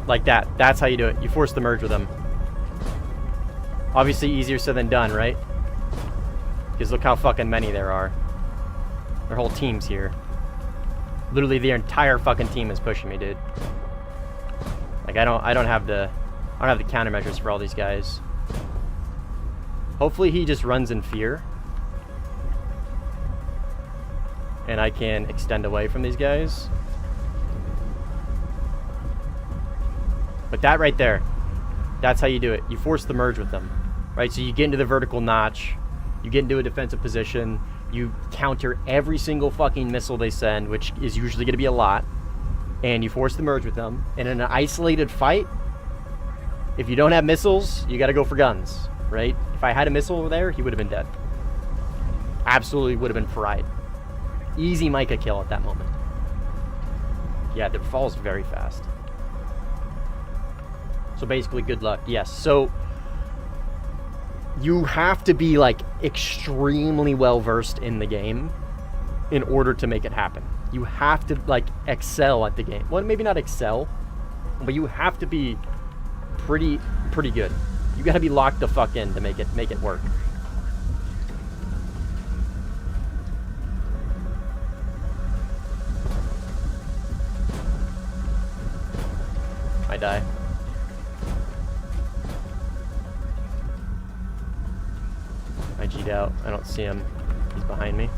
Like that. That's how you do it. You force the merge with them. Obviously easier said than done, right? Because look how fucking many there are. Their whole team's here. Literally the entire fucking team is pushing me, dude. Like I don't have the countermeasures for all these guys. Hopefully he just runs in fear. And I can extend away from these guys. But that right there, that's how you do it. You force the merge with them. Right, so you get into the vertical notch, you get into a defensive position, you counter every single fucking missile they send, which is usually going to be a lot, and you force the merge with them. And in an isolated fight, if you don't have missiles, you got to go for guns, right? If I had a missile over there, he would have been dead. Absolutely would have been fried. Easy Micah kill at that moment. Yeah, the fall's very fast. So basically, good luck. Yes, so you have to be like extremely well versed in the game in order to make it happen. You have to like excel at the game. Well, maybe not excel, but you have to be pretty good. You got to be locked the fuck in to make it work. I die. I G'd out. I don't see him. He's behind me.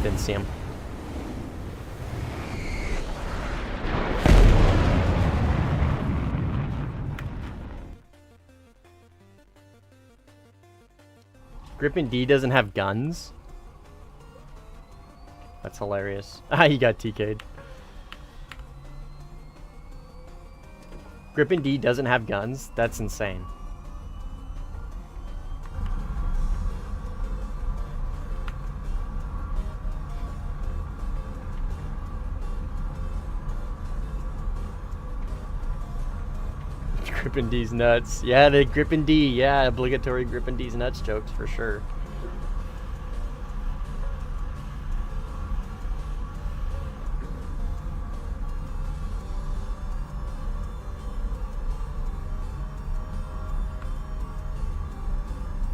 Didn't see him. Grippin D doesn't have guns? That's hilarious. Ah, he got TK'd. Grippin D doesn't have guns? That's insane. Grippin D's nuts. Yeah, the Grippin D. Yeah, obligatory Grippin D's nuts jokes for sure.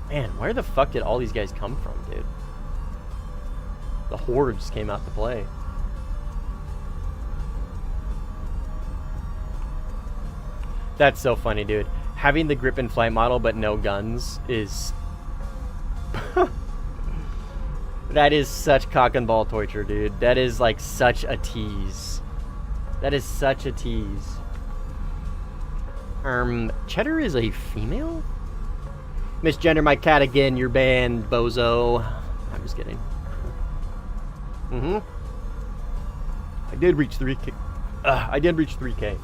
Man, where the fuck did all these guys come from, dude? The hordes came out to play. That's so funny, dude. Having the Grippin flight model but no guns is... That is such cock and ball torture, dude. That is like such a tease. That is such a tease. Cheddar is a female? Misgender my cat again, you're banned, bozo. I'm just kidding. I did reach 3K. I did reach 3K.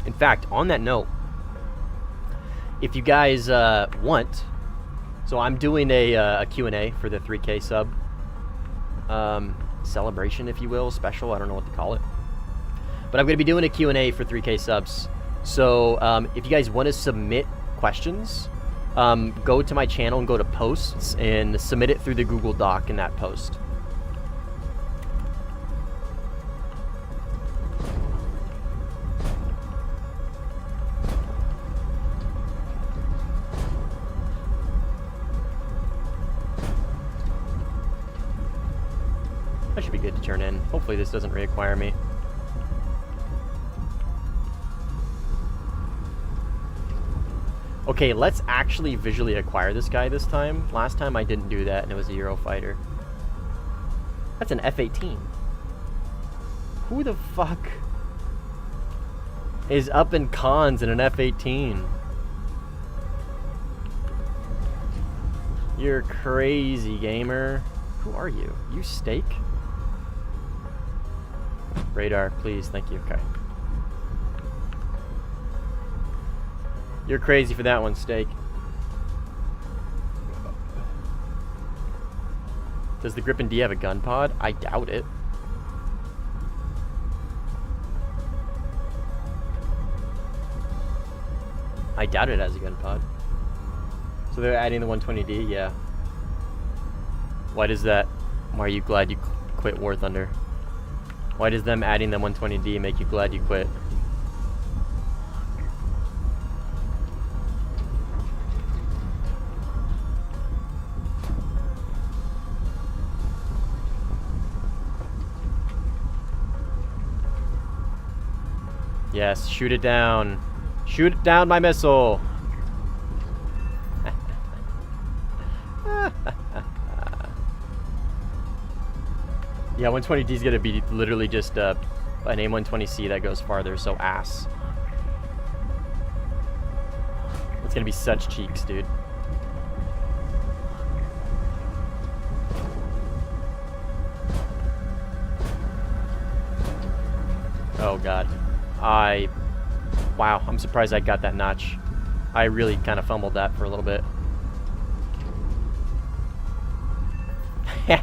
In fact, on that note, if you guys want, so I'm doing a Q&A for the 3K sub celebration, if you will, special. I don't know what to call it. But I'm going to be doing a Q&A for 3K subs. So if you guys want to submit questions, go to my channel and go to posts and submit it through the Google Doc in that post. be good to turn in. Hopefully this doesn't reacquire me. Okay, let's actually visually acquire this guy this time. Last time I didn't do that and it was a Eurofighter. That's an F-18. Who the fuck is up in cons in an F-18? You're crazy, gamer. Who are you? You steak? Radar, please. Thank you. Okay. You're crazy for that one, steak. Does the Gripen D have a gun pod? I doubt it. I doubt it has a gun pod. So they're adding the 120D? Yeah. Why does that... Why are you glad you quit Warthunder? Why does them adding the 120D make you glad you quit? Yes, shoot it down. Shoot down my missile. Yeah, 120D is gonna be literally just an AIM-120C that goes farther, so ass. It's gonna be such cheeks, dude. Oh god. Wow, I'm surprised I got that notch. I really kind of fumbled that for a little bit. I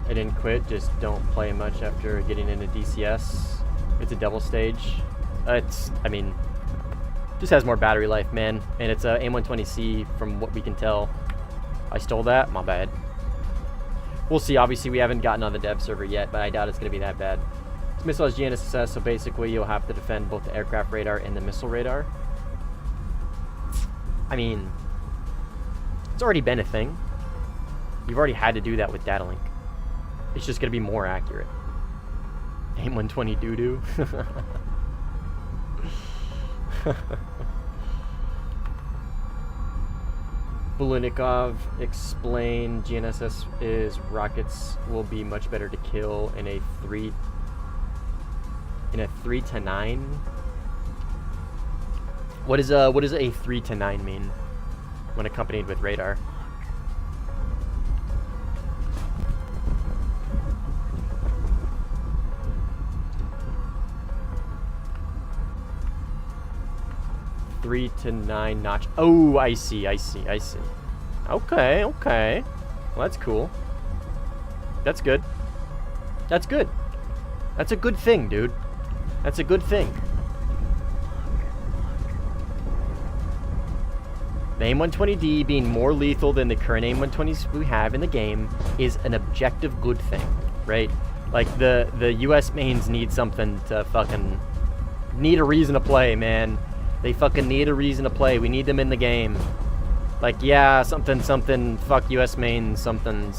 didn't quit, just don't play much after getting into DCS. It's a double stage. I mean, just has more battery life, man. And it's a AIM-120C from what we can tell. I stole that? My bad. We'll see. Obviously, we haven't gotten on the dev server yet, but I doubt it's going to be that bad. This missile has GNSS, so basically you'll have to defend both the aircraft radar and the missile radar. I mean, it's already been a thing. You've already had to do that with data link. It's just going to be more accurate. AIM-120 doo-doo. Bulunikov explained GNSS is rockets will be much better to kill in a 3 to 9. What does a 3 to 9 mean when accompanied with radar? Three to 9 notch. Oh, I see. Okay. Well, that's cool. That's good. That's good. That's a good thing, dude. That's a good thing. The AIM-120D being more lethal than the current AIM-120s we have in the game is an objective good thing, right? Like, the US mains need something to fucking... need a reason to play, man. They fucking need a reason to play. We need them in the game. Like, yeah, something, fuck US main, something,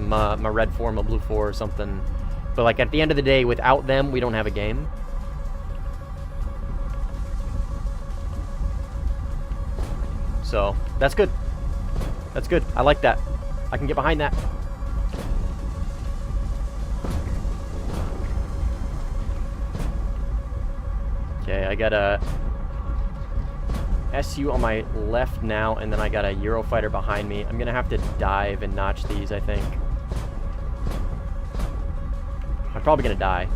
my red 4, my blue 4, something. But, like, at the end of the day, without them, we don't have a game. So, that's good. That's good. I like that. I can get behind that. Okay, I got a SU on my left now, and then I got a Eurofighter behind me. I'm gonna have to dive and notch these, I think. I'm probably gonna die.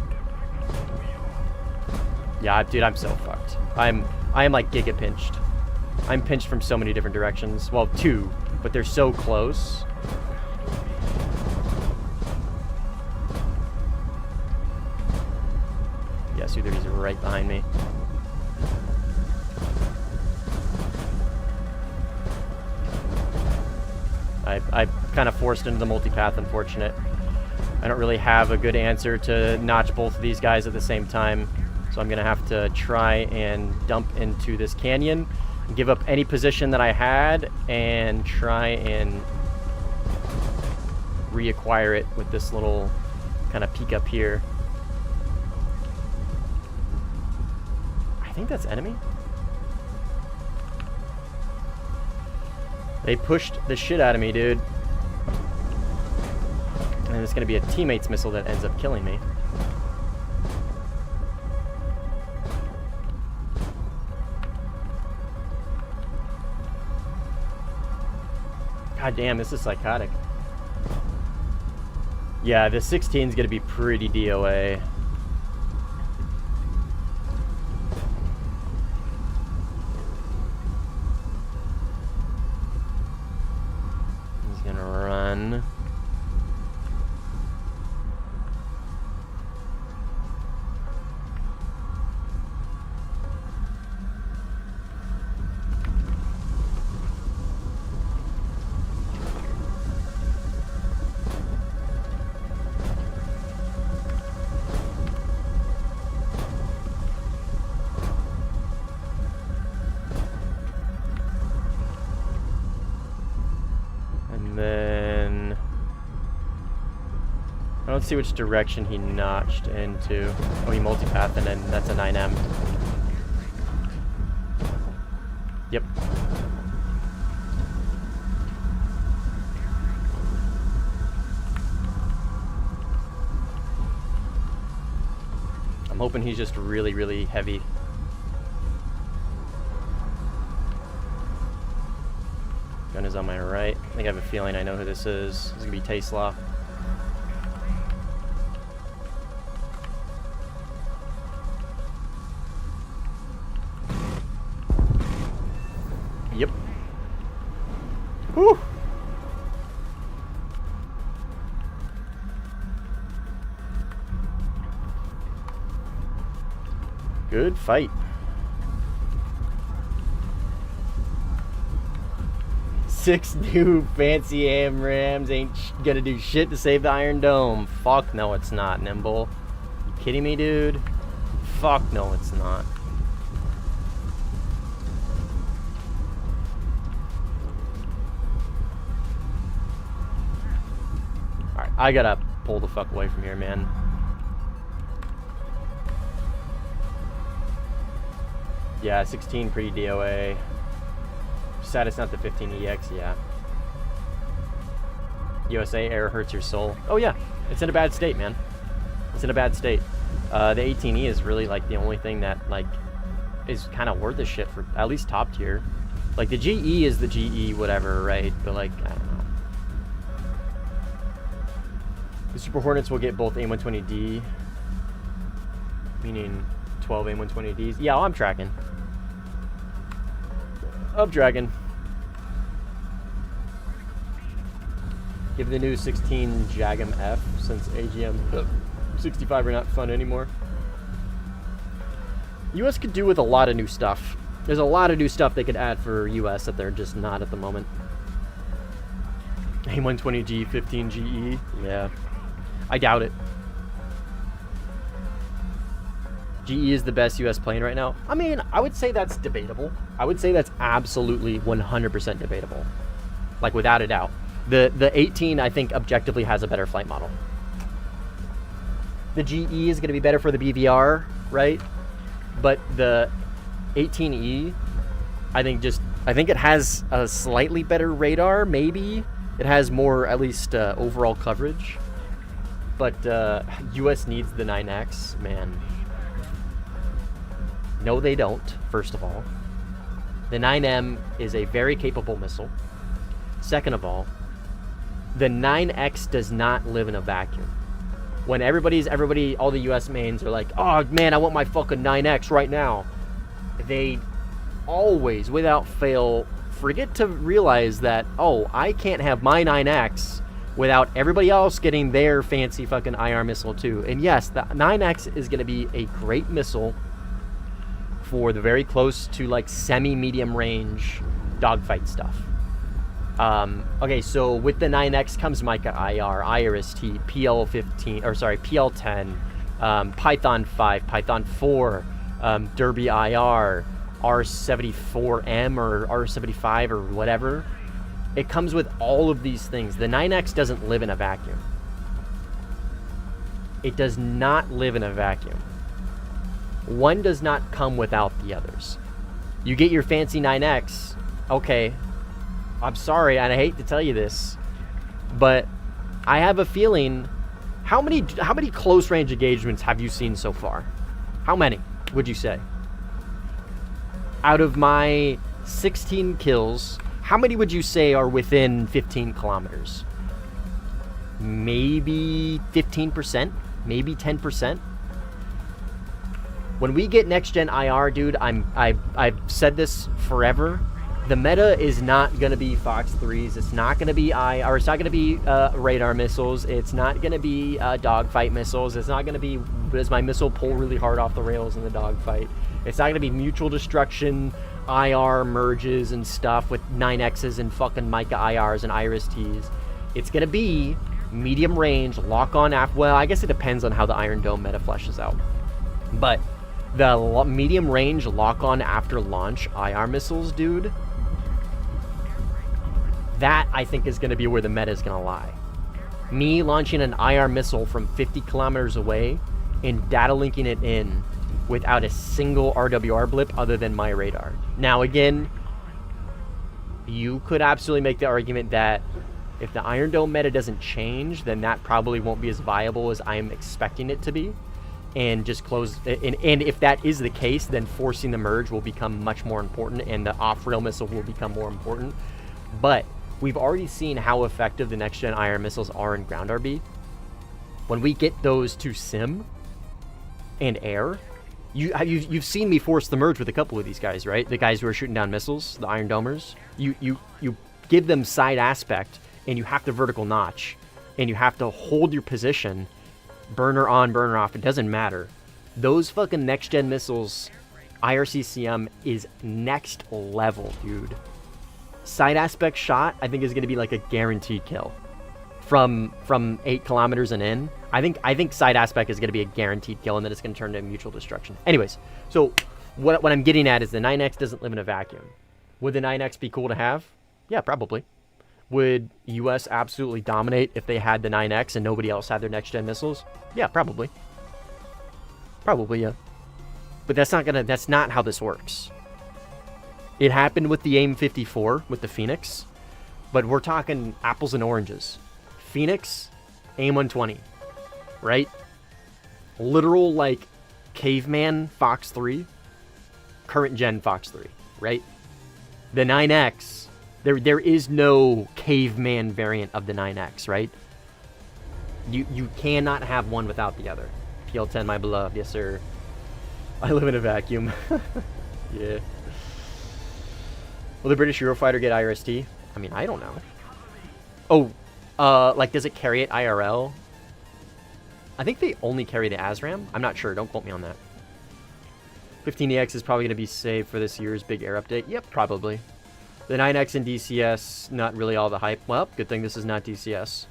Yeah, dude, I'm so fucked. I am like giga pinched. I'm pinched from so many different directions. Well, 2, but they're so close. Yeah, Su-30's right behind me. I kind of forced into the multipath, unfortunate. I don't really have a good answer to notch both of these guys at the same time. So I'm going to have to try and dump into this canyon. give up any position that I had and try and reacquire it with this little kind of peek up here. I think that's enemy. They pushed the shit out of me, dude. And it's gonna be a teammate's missile that ends up killing me. God damn, this is psychotic. Yeah, the 16 is gonna be pretty DOA. He's gonna run. Then I don't see which direction he notched into. Oh, he multipathed, and then that's a 9M. Yep. I'm hoping he's just really, really heavy. Gun is on my right. I think I have a feeling I know who this is. This is gonna be Tesla. Yep. Whew. Good fight. 6 new fancy AMRAMs ain't gonna do shit to save the Iron Dome. Fuck no, it's not, Nimble. You kidding me, dude? Fuck no, it's not. Alright, I gotta pull the fuck away from here, man. Yeah, 16 pretty DOA. Sad it's not the 15EX, yeah. USA error hurts your soul. Oh yeah, it's in a bad state, man. It's in a bad state. The 18E is really like the only thing that like is kind of worth the shit for at least top tier. Like the GE is the GE whatever, right? But like, I don't know. The Super Hornets will get both A120D, meaning 12 A120Ds. Yeah, I'm tracking. I'm tracking. Give the new 16 JAGM F since AGM 65 are not fun anymore. US could do with a lot of new stuff. There's a lot of new stuff they could add for US that they're just not at the moment. A120G, 15GE, yeah. I doubt it. GE is the best US plane right now. I mean, I would say that's debatable. I would say that's absolutely 100% debatable. Like, without a doubt. The 18, I think, objectively has a better flight model. The GE is going to be better for the BVR, right? But the 18E, I think it has a slightly better radar, maybe. It has more, at least, overall coverage. But US needs the 9X, man. No, they don't, first of all. The 9M is a very capable missile. Second of all, the 9X does not live in a vacuum. When all the US mains are like, oh man, I want my fucking 9X right now. They always, without fail, forget to realize that, oh, I can't have my 9X without everybody else getting their fancy fucking IR missile too. And yes, the 9X is going to be a great missile for the very close to like semi-medium range dogfight stuff. Okay, so with the 9X comes Micah IR, IRST, PL15, or sorry, PL10, Python 5, Python 4, Derby IR, R74M or R75 or whatever. It comes with all of these things. The 9X doesn't live in a vacuum. It does not live in a vacuum. One does not come without the others. You get your fancy 9X, okay, I'm sorry, and I hate to tell you this, but I have a feeling, how many close range engagements have you seen so far? How many would you say? Out of my 16 kills, how many would you say are within 15 kilometers? Maybe 15%, maybe 10%. When we get next gen IR, dude, I've said this forever. The meta is not gonna be Fox 3s. It's not gonna be it's not gonna be radar missiles. It's not gonna be dogfight missiles. It's not gonna be, does my missile pull really hard off the rails in the dogfight? It's not gonna be mutual destruction, IR merges and stuff with 9Xs and fucking Micah IRs and Iris Ts. It's gonna be medium range, lock on after. Well, I guess it depends on how the Iron Dome meta fleshes out. But the medium range lock on after launch IR missiles, dude, that I think is going to be where the meta is going to lie. Me launching an IR missile from 50 kilometers away and data linking it in without a single RWR blip other than my radar. Now, again, you could absolutely make the argument that if the Iron Dome meta doesn't change, then that probably won't be as viable as I'm expecting it to be. And just close, and if that is the case, then forcing the merge will become much more important and the off-rail missile will become more important. But we've already seen how effective the next-gen IR missiles are in ground RB. When we get those to sim and air, you've seen me force the merge with a couple of these guys, right? The guys who are shooting down missiles, the Iron Domers. You give them side aspect, and you have to vertical notch, and you have to hold your position. Burner on, burner off, it doesn't matter. Those fucking next-gen missiles, IRCCM is next level, dude. Side aspect shot, I think, is going to be like a guaranteed kill. From 8 kilometers and in, I think side aspect is going to be a guaranteed kill, and then it's going to turn into mutual destruction. Anyways, so what I'm getting at is the 9X doesn't live in a vacuum. Would the 9X be cool to have? Yeah, probably. Would US absolutely dominate if they had the 9X and nobody else had their next-gen missiles? Yeah, probably. Probably, yeah. But that's not how this works. It happened with the AIM-54, with the Phoenix, but we're talking apples and oranges. Phoenix, AIM-120, right? Literal, like, caveman Fox 3, current-gen Fox 3, right? The 9X... There is no caveman variant of the 9X, right? You cannot have one without the other. PL10, my beloved, yes sir. I live in a vacuum. Yeah. Will the British Eurofighter get IRST? I mean, I don't know. Oh, like, does it carry it IRL? I think they only carry the ASRAM. I'm not sure. Don't quote me on that. 15EX is probably going to be saved for this year's big air update. Yep, probably. The 9X and DCS, not really all the hype. Well, good thing this is not DCS.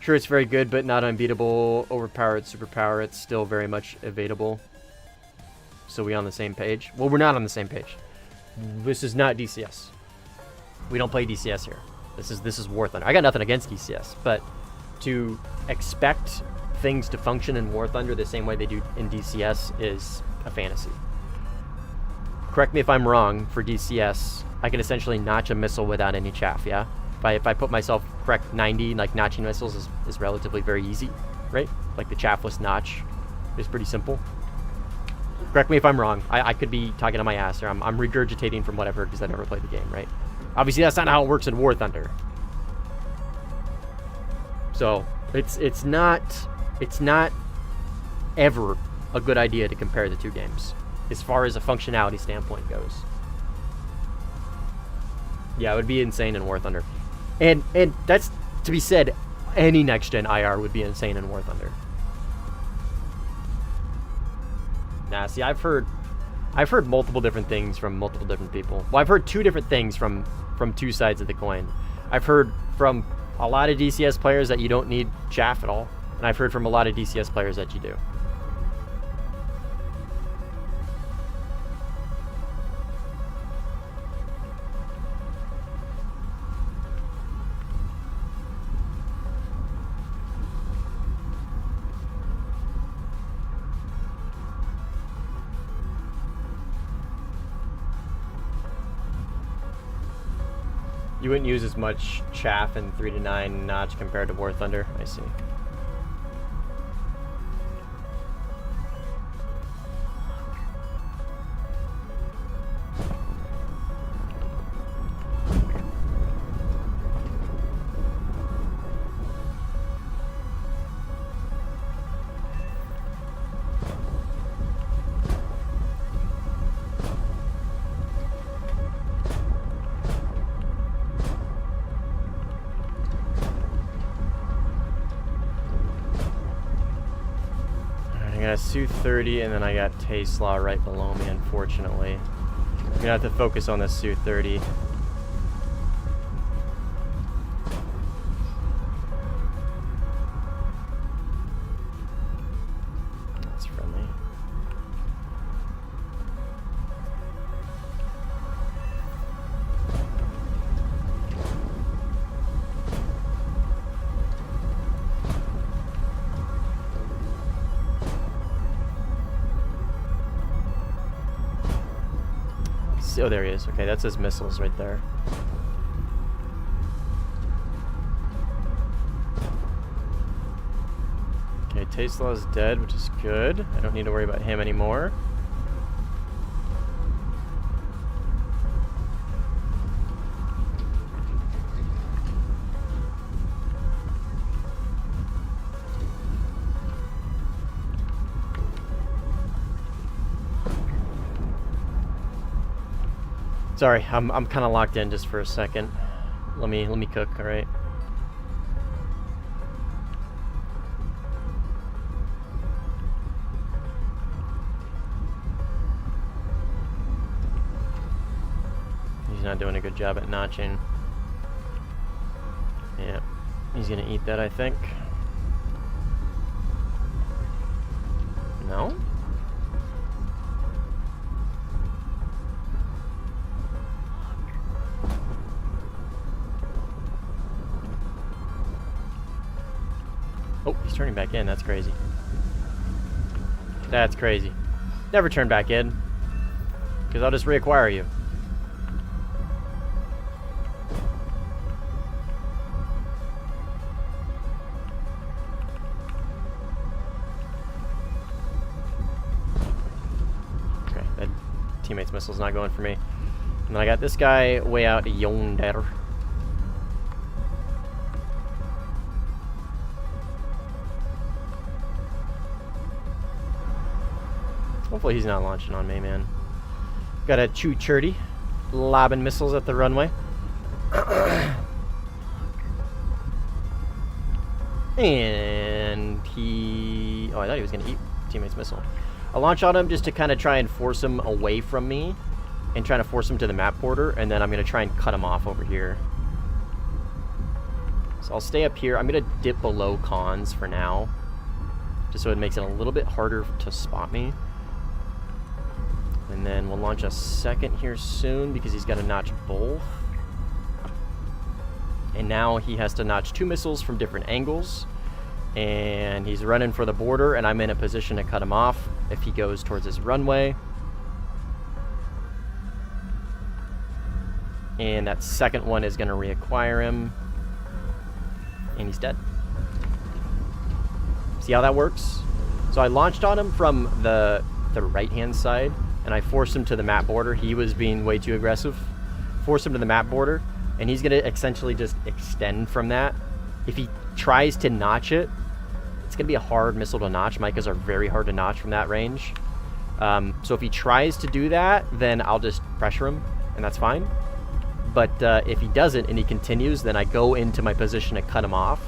Sure, it's very good, but not unbeatable. Overpowered, superpower, it's still very much evadable. So we on the same page? Well, we're not on the same page. This is not DCS. We don't play DCS here. This is Warthunder. I got nothing against DCS, but to expect things to function in Warthunder the same way they do in DCS is a fantasy. Correct me if I'm wrong, for DCS, I can essentially notch a missile without any chaff, yeah? If I put myself correct 90, like notching missiles is relatively very easy, right? Like the chaffless notch is pretty simple. Correct me if I'm wrong. I could be talking on my ass, or I'm regurgitating from what I've heard because I never played the game, right? Obviously, that's not how it works in Warthunder. So it's not ever a good idea to compare the two games as far as a functionality standpoint goes. Yeah, it would be insane in War Thunder. And that's to be said, any next gen IR would be insane in War Thunder. Nah, see, I've heard multiple different things from multiple different people. Well, I've heard two different things from two sides of the coin. I've heard from a lot of DCS players that you don't need chaff at all, and I've heard from a lot of DCS players that you do. You wouldn't use as much chaff in 3 to 9 notch compared to Warthunder. I see. I got Su-30, and then I got Tesla right below me, unfortunately. I'm gonna have to focus on this Su-30. That's friendly. Oh, there he is. Okay, that's his missiles right there. Okay, Tesla is dead, which is good. I don't need to worry about him anymore. Sorry, I'm kind of locked in just for a second. Let me cook, all right? He's not doing a good job at notching. Yeah, he's gonna eat that, I think. No? Oh, he's turning back in. That's crazy. That's crazy. Never turn back in, because I'll just reacquire you. Okay, that teammate's missile's not going for me. And then I got this guy way out yonder. Hopefully he's not launching on me, man. Got a Chu-30 lobbing missiles at the runway. And he... Oh, I thought he was going to eat teammate's missile. I'll launch on him just to kind of try and force him away from me and trying to force him to the map border, and then I'm going to try and cut him off over here. So I'll stay up here. I'm going to dip below cons for now, just so it makes it a little bit harder to spot me. And then we'll launch a second here soon because he's got to notch both. And now he has to notch 2 missiles from different angles. And he's running for the border, and I'm in a position to cut him off if he goes towards his runway. And that second one is going to reacquire him. And he's dead. See how that works? So I launched on him from the right-hand side, and I forced him to the map border. He was being way too aggressive. Forced him to the map border, and he's going to essentially just extend from that. If he tries to notch it, it's going to be a hard missile to notch. Micas are very hard to notch from that range. So if he tries to do that, then I'll just pressure him, and that's fine. But if he doesn't and he continues, then I go into my position to cut him off.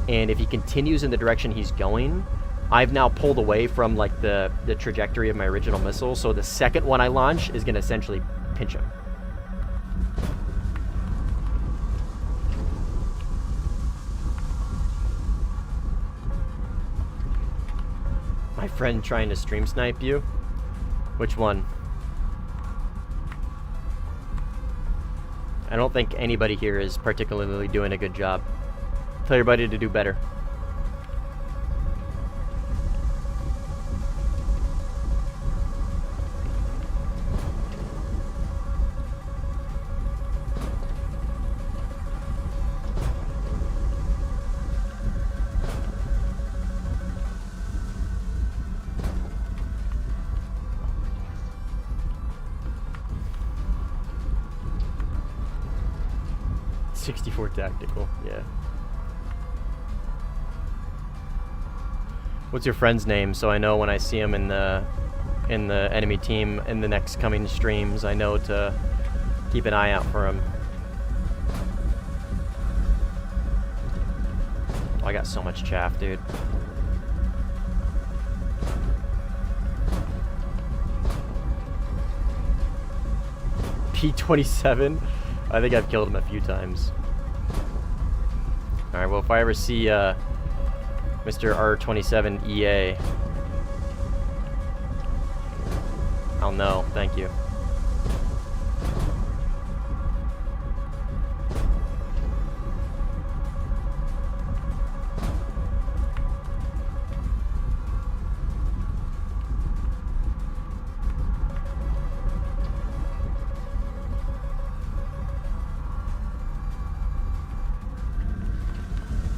And if he continues in the direction he's going, I've now pulled away from like the trajectory of my original missile, so the second one I launch is going to essentially pinch him. My friend trying to stream snipe you? Which one? I don't think anybody here is particularly doing a good job. Tell everybody to do better. 64 tactical, yeah. What's your friend's name, so I know when I see him in the enemy team in the next coming streams, I know to keep an eye out for him. Oh, I got so much chaff, dude. P27? I think I've killed him a few times. Alright, well, if I ever see Mr. R27 EA, I'll know. Thank you.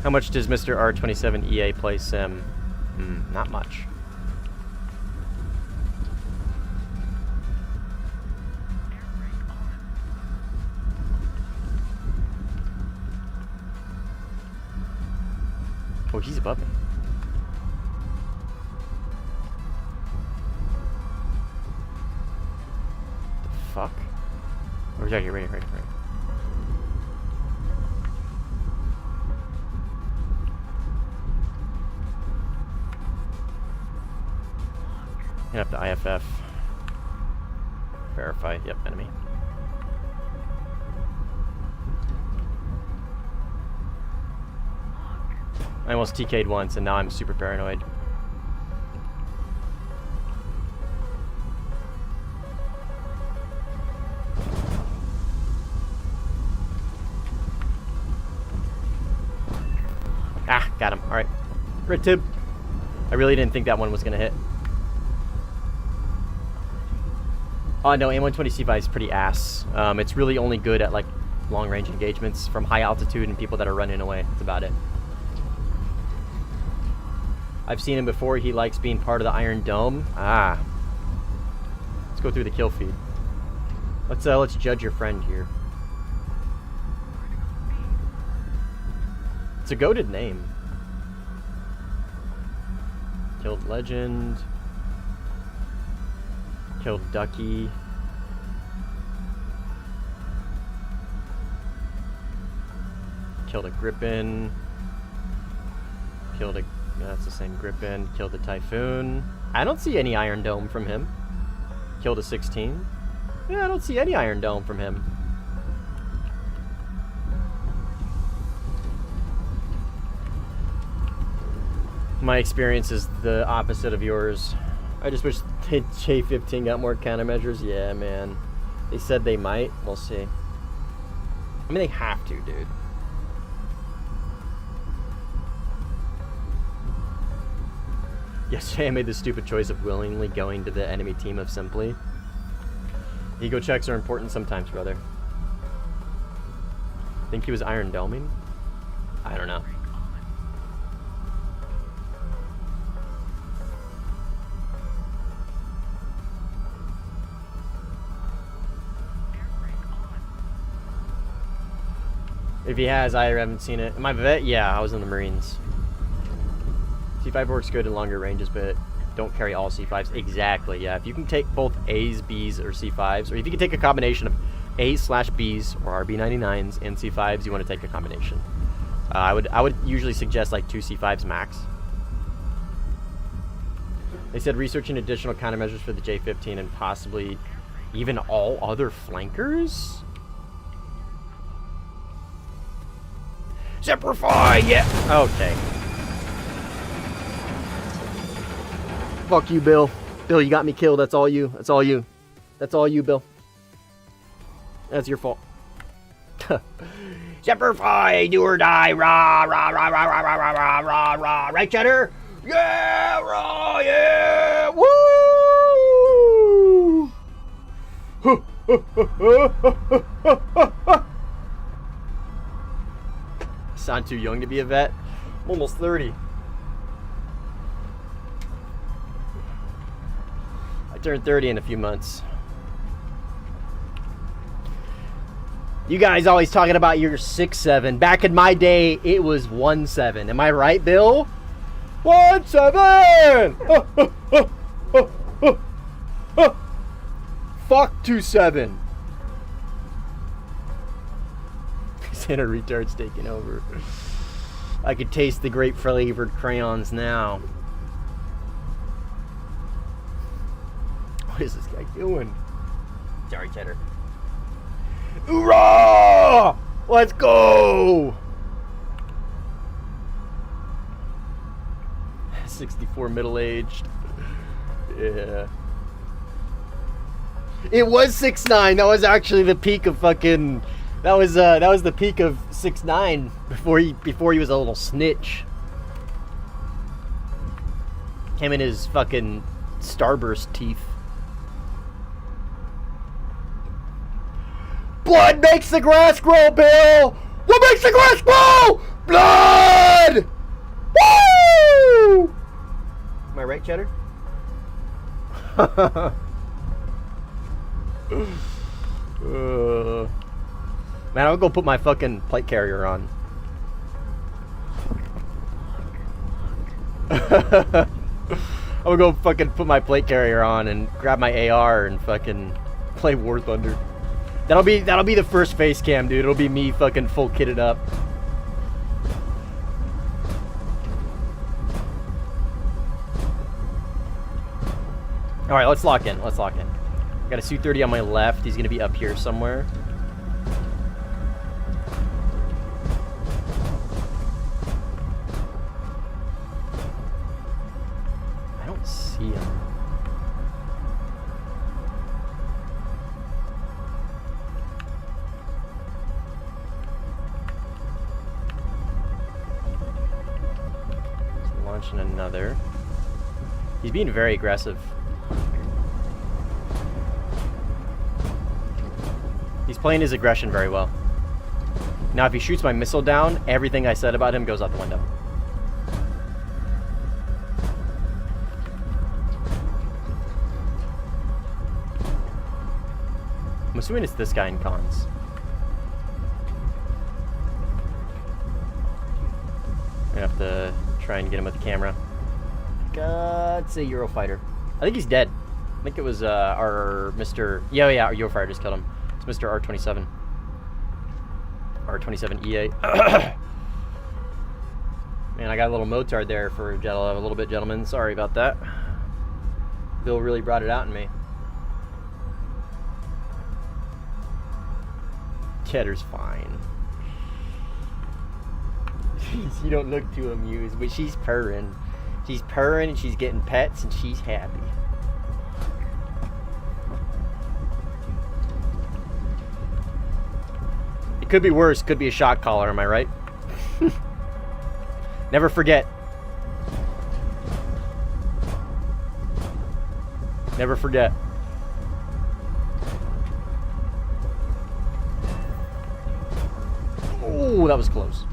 How much does Mr. R27 EA play Sim? Not much. Oh, he's above me. The fuck? Oh, yeah, you're right. You have to IFF. Verify. Yep, enemy. I almost TK'd once, and now I'm super paranoid. Ah, got him. Alright. Red tip. I really didn't think that one was going to hit. Oh, no, M120C5 is pretty ass. It's really only good at, like, long-range engagements from high altitude and people that are running away. That's about it. I've seen him before. He likes being part of the Iron Dome. Ah. Let's go through the kill feed. Let's judge your friend here. It's a goated name. Killed Legend. Killed Ducky. Killed a Griffin. Killed a... That's the same Griffin. Killed a Typhoon. I don't see any Iron Dome from him. Killed a 16. Yeah, I don't see any Iron Dome from him. My experience is the opposite of yours. I just wish J15 got more countermeasures. Yeah, man. They said they might. We'll see. I mean, they have to, dude. Yesterday I made the stupid choice of willingly going to the enemy team of Simply. Ego checks are important sometimes, brother. Think he was Iron Doming? I don't know. If he has, I haven't seen it. Am I a vet? Yeah, I was in the Marines. C5 works good in longer ranges, but don't carry all C5s. Exactly, yeah. If you can take both A's, B's, or C5s, or if you can take a combination of A's/B's or RB99s and C5s, you want to take a combination. I would usually suggest like 2 C5s max. They said researching additional countermeasures for the J15 and possibly even all other flankers? Simplify, yeah. Okay. Fuck you, Bill. Bill, you got me killed. That's all you. That's all you. That's all you, Bill. That's your fault. Simplify, do or die. Rah, rah, rah, rah, rah, rah, rah, rah, rah, rah. Right, Cheddar? Yeah, rah, yeah. Woo! Sound too young to be a vet? I'm almost 30. I turned 30 in a few months. You guys always talking about your 6-7. Back in my day, it was 1-7. Am I right, Bill? 1-7! Fuck 2-7. Santa retard's taking over. I could taste the grape flavored crayons now. What is this guy doing? Sorry, Cheddar. Hoorah! Let's go! 64 middle-aged. Yeah. It was 6'9". That was actually the peak of fucking. That was the peak of 6'9" before he was a little snitch. Him and his fucking starburst teeth. Blood makes the grass grow, Bill! What makes the grass grow? Blood! Woo! Am I right, Cheddar? Man, I'll go put my fucking plate carrier on. I'll go fucking put my plate carrier on and grab my AR and fucking play Warthunder. That'll be the first face cam, dude. It'll be me fucking full kitted up. All right, let's lock in. Let's lock in. Got a Su-30 on my left. He's gonna be up here somewhere. I don't see him. Launching another. He's being very aggressive. He's playing his aggression very well. Now, if he shoots my missile down, everything I said about him goes out the window. I'm assuming it's this guy in cons. I'm gonna have to try and get him with the camera. It's a Eurofighter. I think he's dead. I think it was our Mr. Yeah, our Eurofighter just killed him. It's Mr. R27. R27 EA. Man, I got a little motard there for a little bit, gentlemen. Sorry about that. Bill really brought it out in me. Cheddar's fine. You don't look too amused, but she's purring. She's purring and she's getting pets and she's happy. It could be worse. Could be a shot caller, am I right? Never forget. Never forget. Oh, that was close.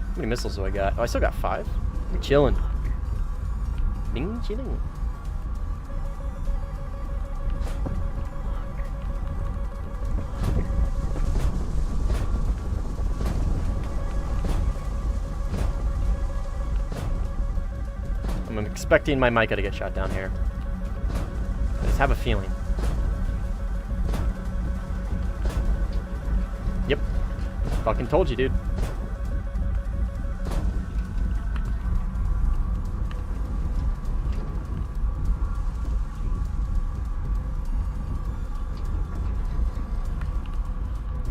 How many missiles do I got? Oh, I still got 5. I'm chilling. Ding, chilling. I'm expecting my Micah to get shot down here. I just have a feeling. Yep. Fucking told you, dude.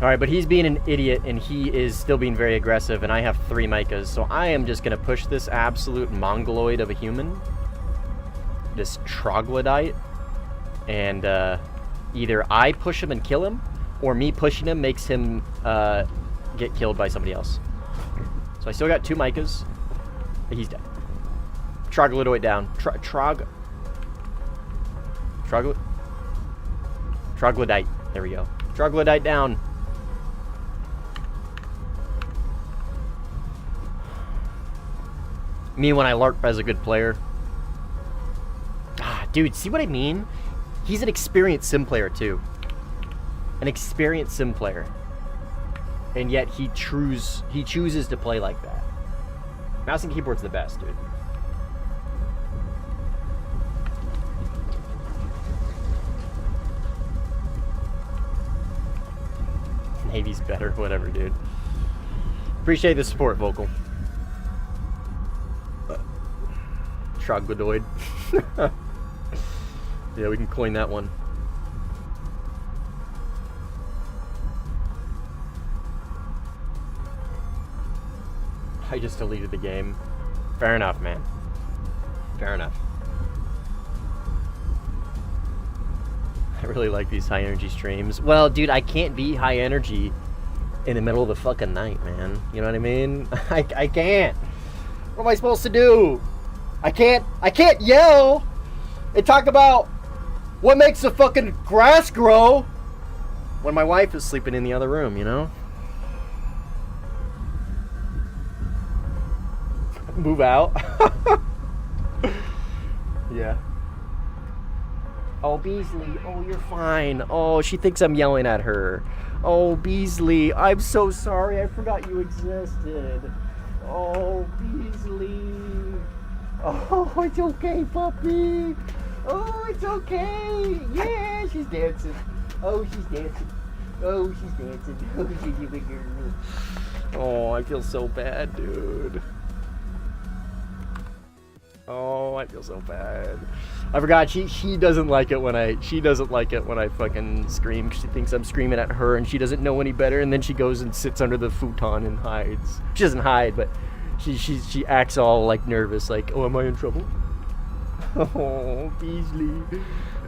Alright, but he's being an idiot, and he is still being very aggressive, and I have 3 Micahs, so I am just going to push this absolute mongoloid of a human, this troglodyte, and either I push him and kill him, or me pushing him makes him get killed by somebody else. So I still got 2 Micahs. He's dead. Troglodyte down. Troglodyte. There we go. Troglodyte down. Me when I LARP as a good player. Ah, dude, see what I mean? He's an experienced sim player too. An experienced sim player. And yet he chooses to play like that. Mouse and keyboard's the best, dude. Navy's better, whatever, dude. Appreciate the support, Vocal. Troglodoid. Yeah, we can coin that one. I just deleted the game. Fair enough, man. Fair enough. I really like these high energy streams. Well, dude, I can't be high energy in the middle of the fucking night, man. You know what I mean? I can't. What am I supposed to do? I can't yell and talk about what makes the fucking grass grow when my wife is sleeping in the other room, you know? Move out. Yeah. Oh, Beasley. Oh, you're fine. Oh, she thinks I'm yelling at her. Oh, Beasley. I'm so sorry. I forgot you existed. Oh, Beasley. Oh, it's okay, puppy. Oh, it's okay. Yeah, she's dancing. Oh, she's dancing. Oh, she's dancing. Oh, she's a big girl. Oh, I feel so bad, dude. Oh, I feel so bad. I forgot she doesn't like it when I fucking scream, 'cause she thinks I'm screaming at her and she doesn't know any better, and then she goes and sits under the futon and hides. She doesn't hide, but she acts all like nervous, like, oh, am I in trouble? Oh, Beasley.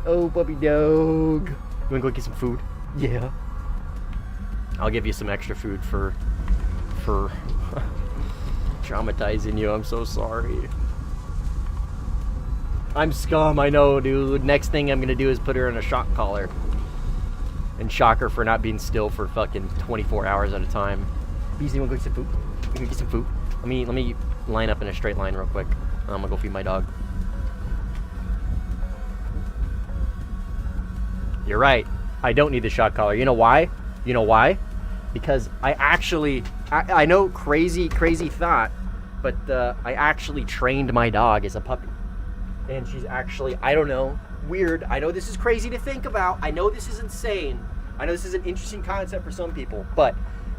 Oh, puppy dog. You wanna go get some food? Yeah. I'll give you some extra food for traumatizing you. I'm so sorry. I'm scum, I know, dude. Next thing I'm gonna do is put her in a shock collar and shock her for not being still for fucking 24 hours at a time. Beasley, wanna go get some food? You can get some food. Let me line up in a straight line real quick. I'm gonna go feed my dog. You're right. I don't need the shock collar. You know why? You know why? Because I know crazy thought, but I actually trained my dog as a puppy. And she's actually, I don't know, weird. I know this is crazy to think about. I know this is insane. I know this is an interesting concept for some people, but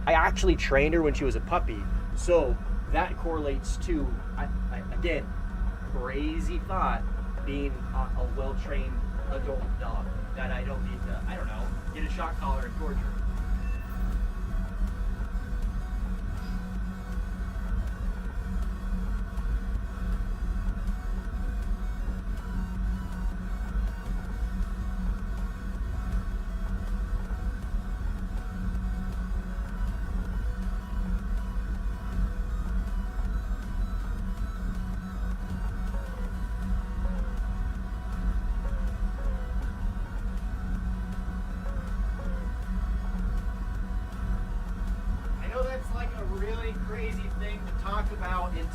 I actually trained her when she was a puppy. So that correlates to, again, crazy thought, being a well-trained adult dog that I don't need to, I don't know, get a shock collar and torture.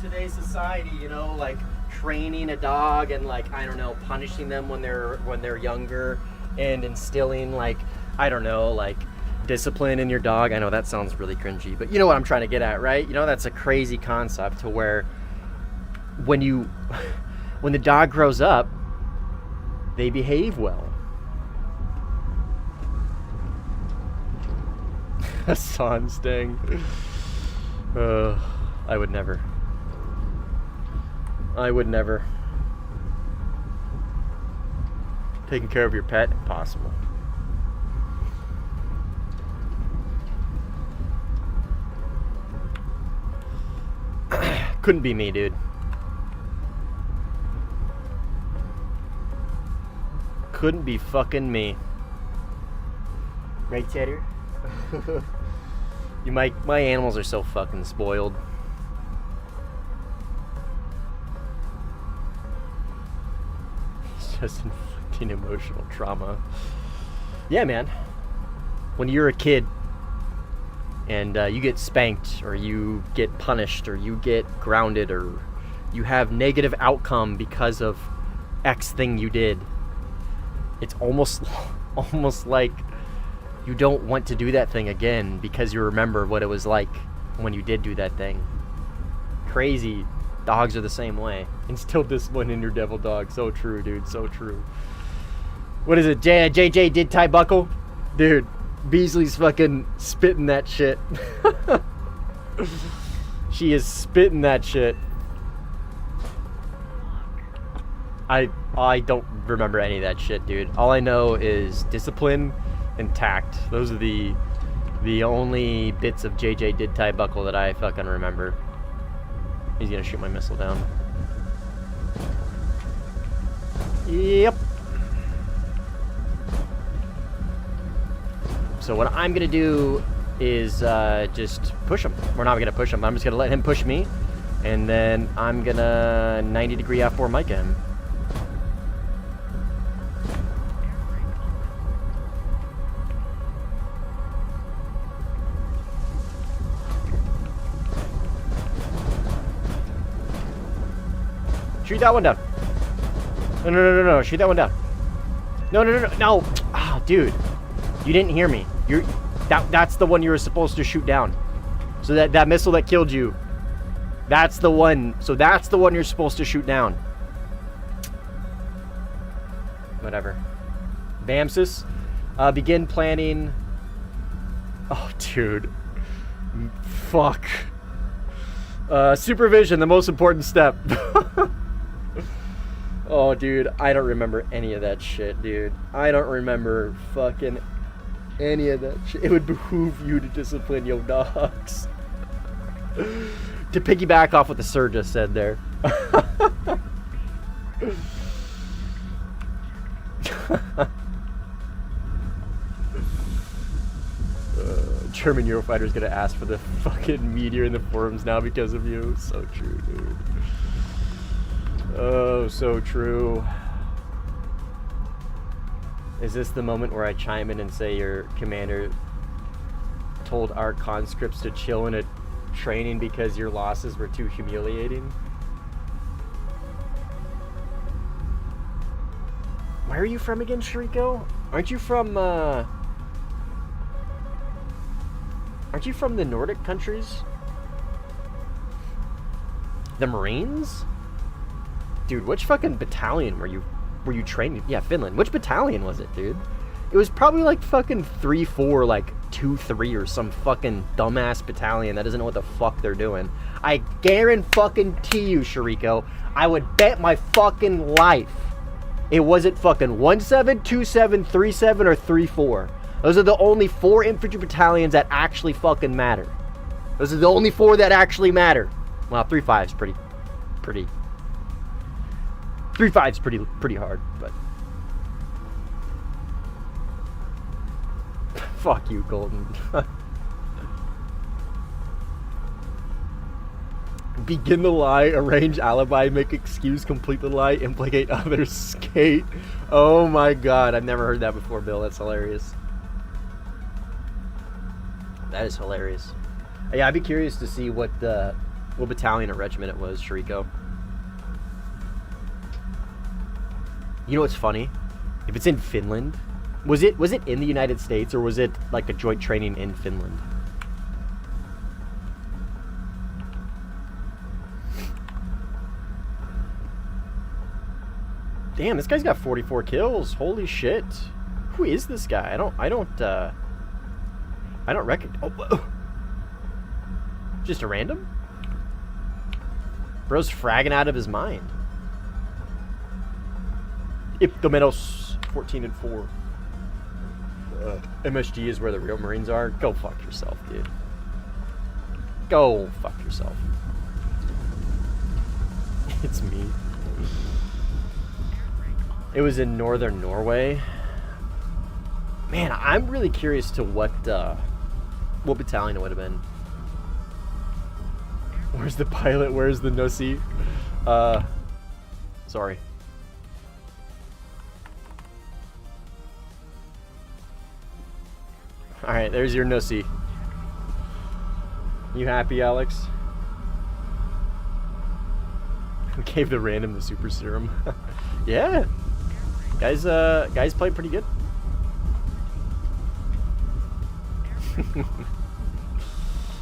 Today's society, you know, like training a dog and, like, I don't know, punishing them when they're younger, and instilling, like, I don't know, like discipline in your dog. I know that sounds really cringy, but you know what I'm trying to get at, right? You know, that's a crazy concept to where when the dog grows up, they behave well. A son sting. I would never. Taking care of your pet? Impossible. Couldn't be me, dude. Couldn't be fucking me. Right, Cheddar? My animals are so fucking spoiled. Just inflicting emotional trauma. Yeah, man. When you're a kid and you get spanked, or you get punished, or you get grounded, or You have negative outcome because of X thing you did. It's almost like you don't want to do that thing again because you remember what it was like when you did do that thing. Crazy. Dogs are the same way. Instill discipline in your devil dog. So true, dude. So true. What is it? JJ did tie buckle? Dude, Beasley's fucking spitting that shit. She is spitting that shit. I don't remember any of that shit, dude. All I know is discipline and tact. Those are the only bits of JJ did tie buckle that I fucking remember. He's gonna shoot my missile down. Yep. So what I'm gonna do is just push him. We're not gonna push him. I'm just gonna let him push me, and then I'm gonna 90-degree F4 mic him. Shoot that one down. No. Shoot that one down. No. Ah, dude. You didn't hear me. That's the one you were supposed to shoot down. So that missile that killed you. That's the one. So that's the one you're supposed to shoot down. Whatever. Bamsis. Begin planning. Oh, dude. Fuck. Supervision, the most important step. Oh, dude, I don't remember any of that shit, dude. I don't remember fucking any of that shit. It would behoove you to discipline your dogs. To piggyback off what the sir just said there. German Eurofighter's gonna ask for the fucking meteor in the forums now because of you. So true, dude. Oh, so true. Is this the moment where I chime in and say your commander told our conscripts to chill in a training because your losses were too humiliating? Where are you from again, Shriko? Aren't you from the Nordic countries? The Marines? Dude, which fucking battalion were you training? Yeah, Finland. Which battalion was it, dude? It was probably like fucking 3-4, like 2-3 or some fucking dumbass battalion that doesn't know what the fuck they're doing. I guarantee you, Shariko, I would bet my fucking life it wasn't fucking 1-7, 2-7, 3-7, or 3-4. Those are the only 4 infantry battalions that actually fucking matter. Those are the only 4 that actually matter. Well, 3-5 is pretty 3-5's pretty hard, but fuck you, Golden. Begin the lie, arrange alibi, make excuse, complete the lie, implicate others, skate. Oh my god, I've never heard that before, Bill. That's hilarious. That is hilarious. Yeah, I'd be curious to see what battalion or regiment it was, Shariko. You know what's funny? If it's in Finland, was it in the United States, or was it like a joint training in Finland? Damn, this guy's got 44 kills. Holy shit. Who is this guy? I don't recognize. Oh, just a random? Bro's fragging out of his mind. Iptomenos 14-4. MSG is where the real Marines are. Go fuck yourself, dude. Go fuck yourself. It's me. It was in northern Norway. Man, I'm really curious to what battalion it would have been. Where's the pilot? Where's the Nossi? Sorry. Alright, there's your Nossi. You happy, Alex? Who gave the random the super serum? Yeah. Guys played pretty good.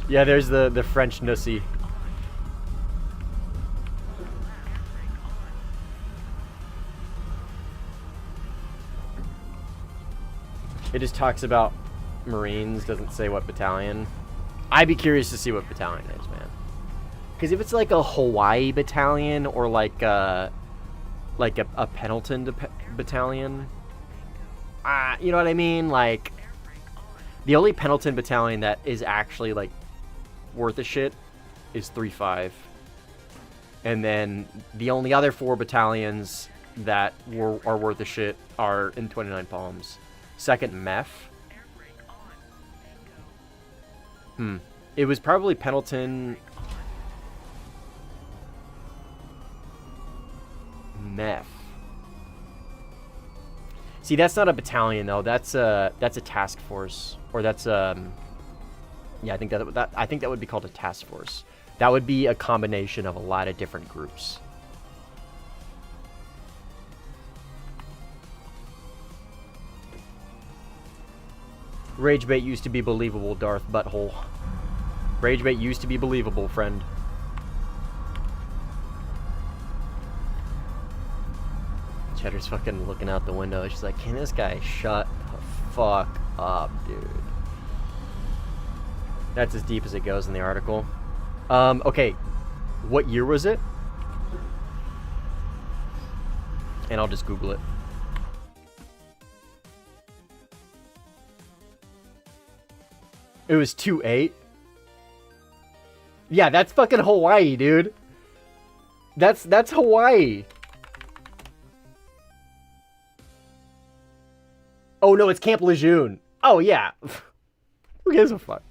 Yeah, there's the French nussy. It just talks about Marines, doesn't say what battalion. I'd be curious to see what battalion it is, man. Because if it's like a Hawaii battalion or like a Pendleton battalion, you know what I mean? Like, the only Pendleton battalion that is actually like worth a shit is 3-5. And then the only other 4 battalions that are worth a shit are in 29 Palms. Second, Meth. It was probably Pendleton. Meth. See, that's not a battalion though. That's a task force, or that's yeah. I think that would be called a task force. That would be a combination of a lot of different groups. Ragebait used to be believable, Darth Butthole. Ragebait used to be believable, friend. Cheddar's fucking looking out the window. She's like, can this guy shut the fuck up, dude? That's as deep as it goes in the article. Okay. What year was it? And I'll just Google it. It was 2-8. Yeah, that's fucking Hawaii, dude. That's Hawaii. Oh no, it's Camp Lejeune. Oh yeah. Who gives a fuck?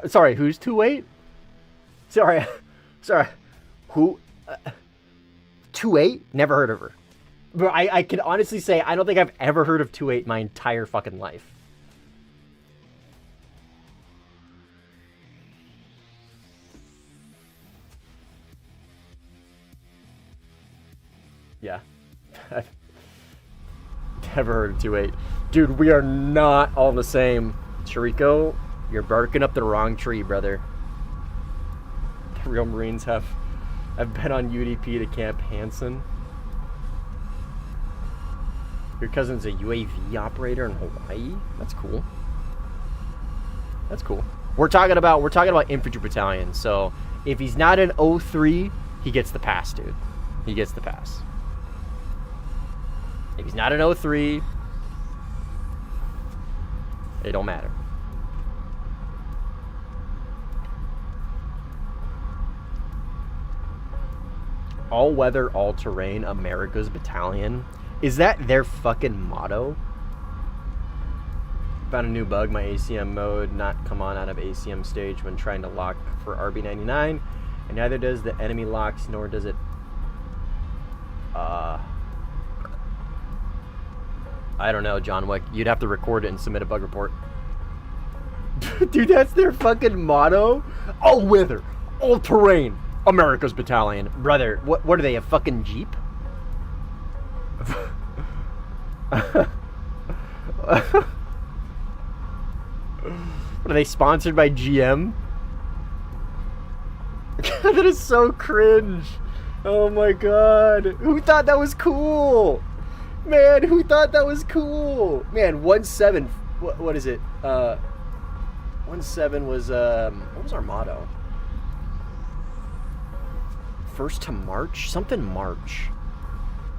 Sorry, who's 2-8? Sorry. Who? 2-8? Never heard of her. But I can honestly say I don't think I've ever heard of 2-8 my entire fucking life. Yeah. Never heard of 2-8. Dude, we are not all the same. Chirico, you're barking up the wrong tree, brother. The real Marines have been on UDP to Camp Hansen. Your cousin's a UAV operator in Hawaii? That's cool. That's cool. We're talking about infantry battalion, so if he's not an 03, he gets the pass, dude. He gets the pass. If he's not an 03, it don't matter. All-weather, all-terrain, America's battalion. Is that their fucking motto? Found a new bug. My ACM mode not come on out of ACM stage when trying to lock for RB99. And neither does the enemy locks, nor does it... I don't know, John Wick. You'd have to record it and submit a bug report. Dude, that's their fucking motto? All-weather, all-terrain, America's battalion. Brother, what are they, a fucking Jeep? Are they sponsored by GM? That is so cringe. Oh my god. Who thought that was cool? Man, who thought that was cool? Man, 1-7. What is it? 1-7 was, what was our motto? First to March? Something March.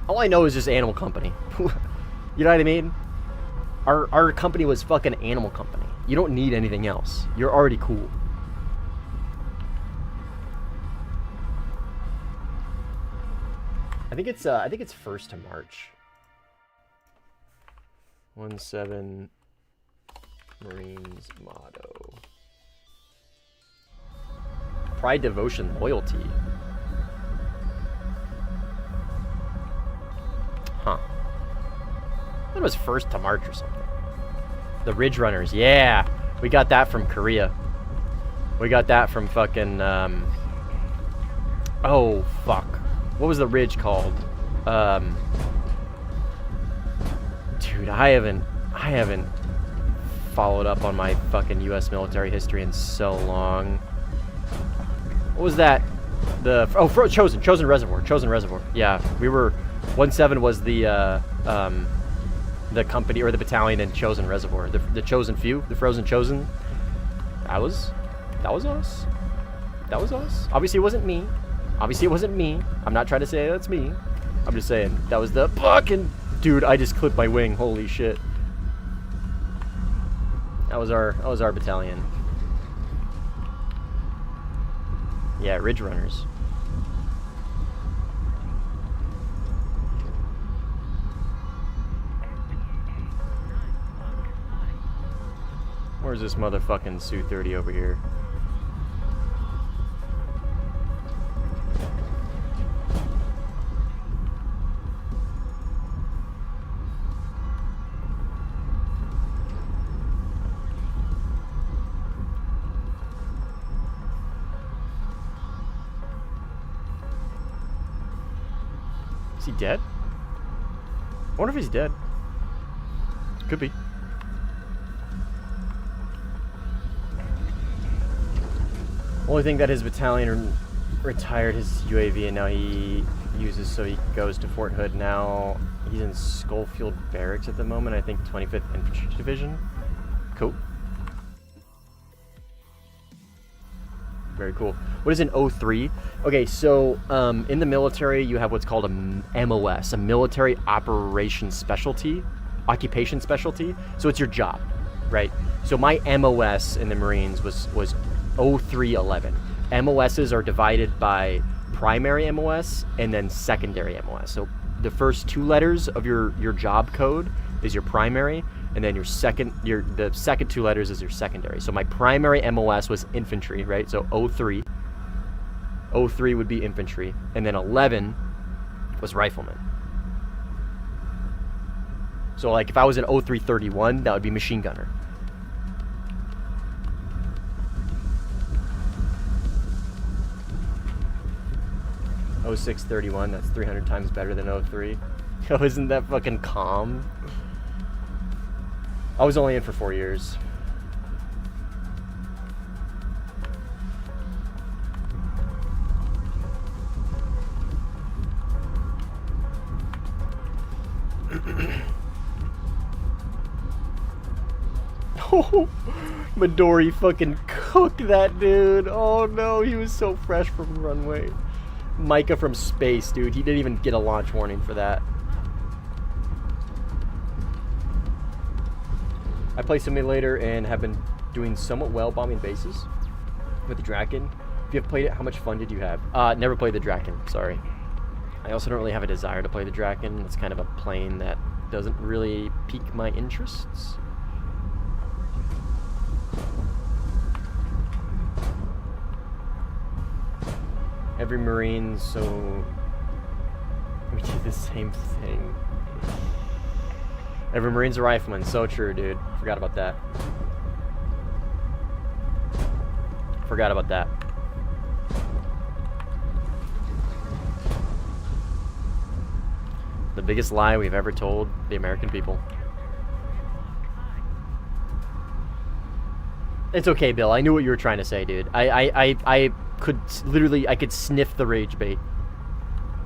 All I know is just Animal Company. You know what I mean? Our company was fucking Animal Company. You don't need anything else. You're already cool. I think it's first to March. 1-7 Marines motto. Pride, devotion, loyalty. Huh. It was first to March or something. The Ridge Runners, yeah. We got that from Korea. We got that from fucking, oh, fuck. What was the ridge called? Dude, I haven't followed up on my fucking U.S. military history in so long. What was that? Chosen Reservoir. Yeah, we were 1-7 was the company or the battalion in Chosen Reservoir. The Chosen Few, the Frozen Chosen. That was us. That was us. Obviously, it wasn't me. I'm not trying to say that's me. I'm just saying that was the fucking dude. I just clipped my wing. Holy shit. That was our battalion. Yeah, Ridge Runners. Where's this motherfucking Su-30 over here? Is he dead? I wonder if he's dead. Could be. Only thing that his battalion retired his UAV and now he uses, so he goes to Fort Hood now. He's in Schofield Barracks at the moment, I think 25th Infantry Division. Cool. Very cool. What is an O3? Okay, so in the military, you have what's called a MOS, a Military Operations Specialty, Occupation Specialty. So it's your job, right? So my MOS in the Marines was 0311. MOSs are divided by primary MOS and then secondary MOS. So the first two letters of your job code is your primary, and then the second two letters is your secondary. So my primary MOS was infantry, right? So 03. 03 would be infantry, and then 11 was rifleman. So like if I was an 0331, that would be machine gunner. Oh, 0631, that's 300 times better than 03. Oh, isn't that fucking calm? I was only in for 4 years. Oh, Midori fucking cooked that dude. Oh no, he was so fresh from runway. Micah from space, dude. He didn't even get a launch warning for that. I play simulator and have been doing somewhat well bombing bases with the Draken. If you have played it, how much fun did you have? Never played the Draken, sorry. I also don't really have a desire to play the Draken. It's kind of a plane that doesn't really pique my interests. Every Marine, so we do the same thing. Every Marine's a rifleman, so true, dude. Forgot about that. Forgot about that. The biggest lie we've ever told the American people. It's okay, Bill. I knew what you were trying to say, dude. I could literally, I could sniff the rage bait.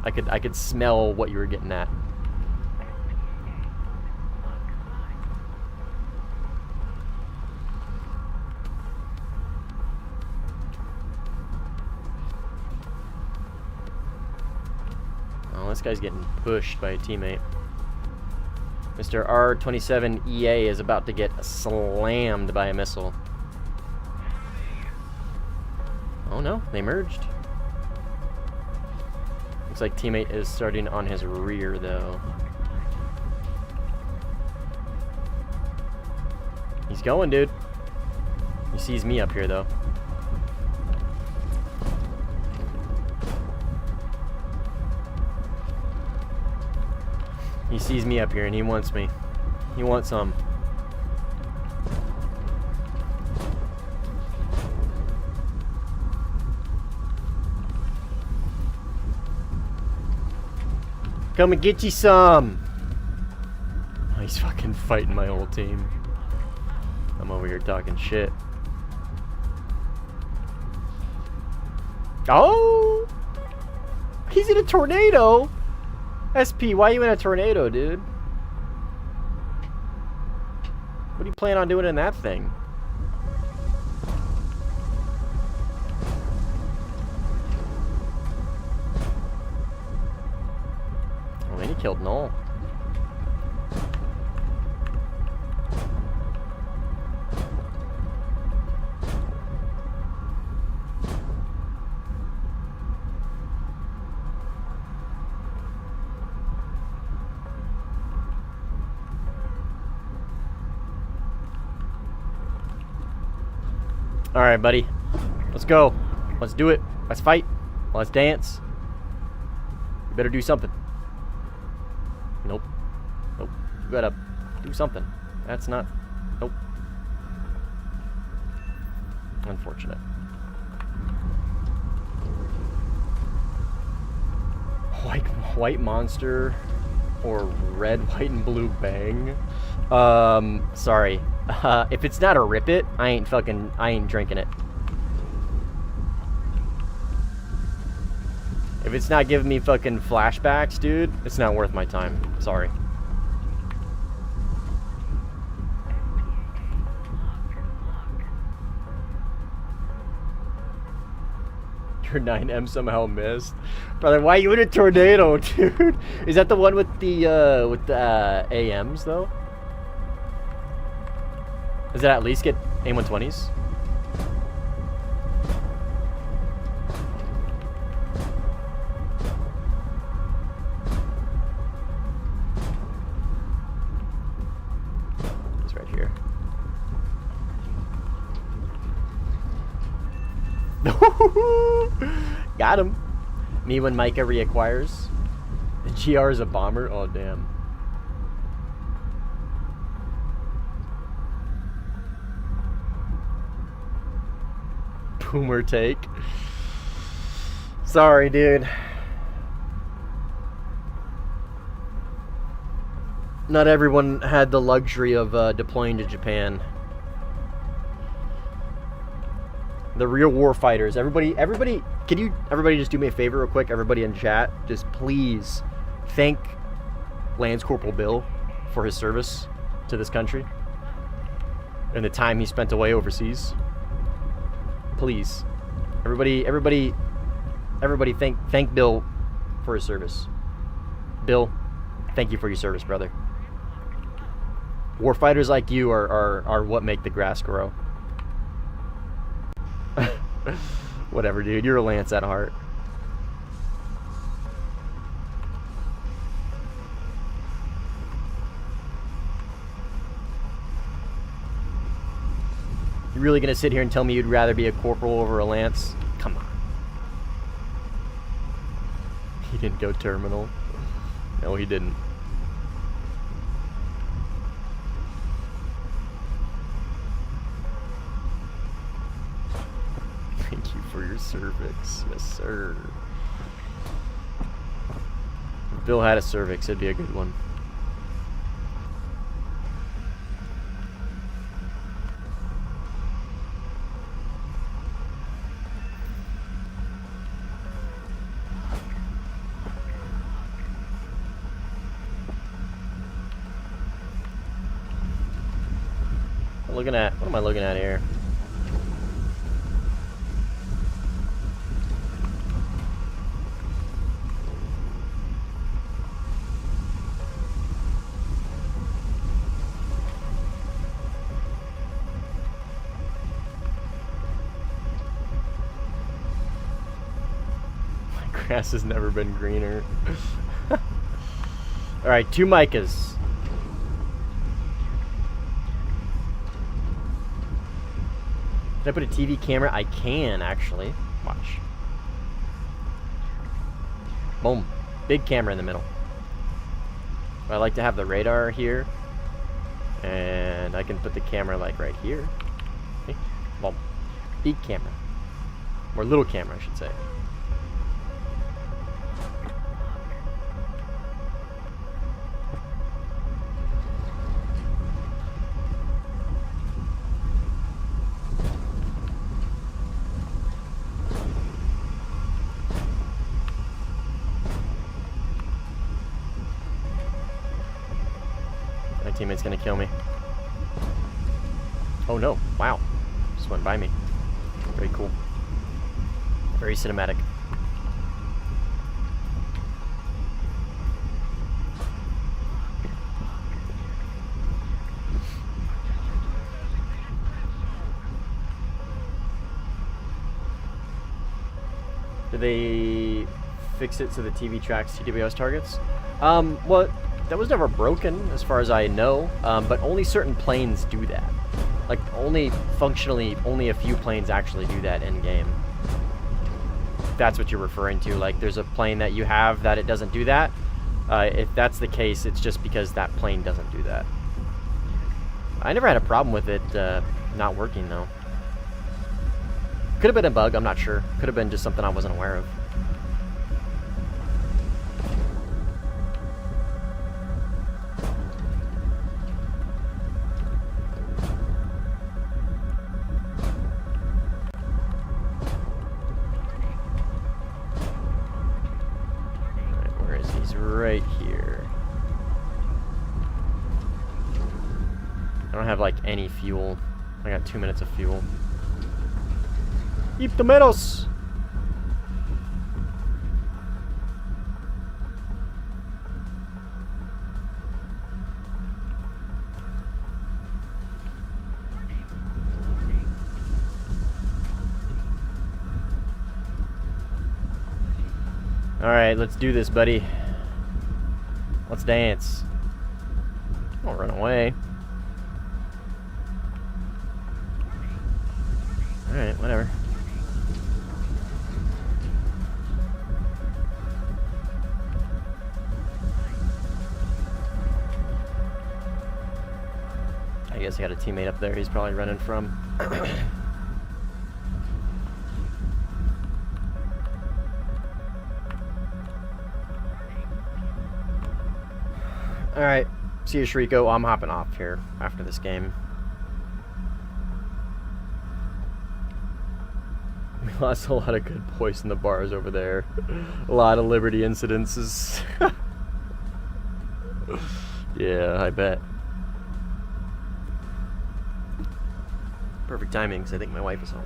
I could smell what you were getting at. Oh, this guy's getting pushed by a teammate. Mr. R27EA is about to get slammed by a missile. Oh no, they merged. Looks like teammate is starting on his rear though. He's going, dude. He sees me up here though. He sees me up here and he wants me. He wants some. Come and get you some. Oh, he's fucking fighting my whole team. I'm over here talking shit. Oh! He's in a tornado! SP, why are you in a tornado, dude? What do you plan on doing in that thing? Oh, man, he killed Null. Alright, buddy. Let's go. Let's do it. Let's fight. Let's dance. You better do something. Nope. Nope. You gotta do something. That's not... Nope. Unfortunate. White monster or red, white, and blue bang. Sorry. If it's not a rip it, I ain't drinking it. If it's not giving me fucking flashbacks, dude, it's not worth my time. Sorry. Your 9M somehow missed. Brother, why are you in a tornado, dude? Is that the one with the AMs, though? Does it at least get A120s? It's right here. Got him. Me when Micah reacquires. The GR is a bomber? Oh, damn. Boomer take. Sorry, dude. Not everyone had the luxury of deploying to Japan. The real war fighters. Everybody, can you everybody just do me a favor real quick? Everybody in chat, just please thank Lance Corporal Bill for his service to this country and the time he spent away overseas. Please, everybody thank Bill for his service. Bill, thank you for your service, brother. Warfighters like you are what make the grass grow. Whatever, dude. You're a Lance at heart. You really gonna sit here and tell me you'd rather be a corporal over a Lance? Come on. He didn't go terminal. No, he didn't. Thank you for your cervix. Yes, sir. If Bill had a cervix, it'd be a good one. What am I looking at here? My grass has never been greener. Alright, 2 Micahs. Can I put a TV camera? I can, actually. Watch. Boom. Big camera in the middle. But I like to have the radar here. And I can put the camera, like, right here. Okay. Boom. Big camera. Or little camera, I should say. My teammate's gonna kill me. Oh no, wow. Just went by me. Very cool. Very cinematic. Did they fix it so the TV tracks TWS targets? Well, that was never broken as far as I know, but only certain planes do that. Like, functionally, only a few planes actually do that in-game. If that's what you're referring to. Like, there's a plane that you have that it doesn't do that. If that's the case, it's just because that plane doesn't do that. I never had a problem with it not working, though. Could have been a bug, I'm not sure. Could have been just something I wasn't aware of. Alright, where is he? He's right here. I don't have, like, any fuel. I got 2 minutes of fuel. Eat tomatoes! Alright, let's do this, buddy. Let's dance. Don't run away. Alright, whatever. I guess I got a teammate up there he's probably running from. Alright, see you, Shriko. I'm hopping off here after this game. We lost a lot of good boys in the bars over there. A lot of Liberty incidences. Yeah, I bet. Perfect timing, because I think my wife is home.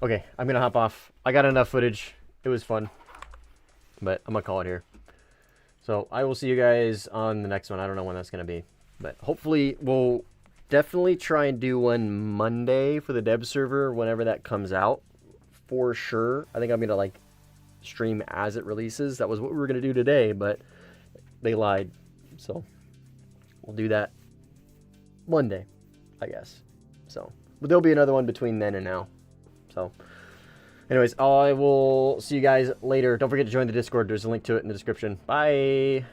Okay, I'm gonna hop off. I got enough footage. It was fun. But I'm gonna call it here. So I will see you guys on the next one. I don't know when that's gonna be. But hopefully we'll definitely try and do one Monday for the dev server whenever that comes out. For sure. I think I'm gonna like stream as it releases. That was what we were gonna do today, but they lied. So we'll do that Monday, I guess. So, but there'll be another one between then and now. So, anyways, I will see you guys later. Don't forget to join the Discord. There's a link to it in the description. Bye!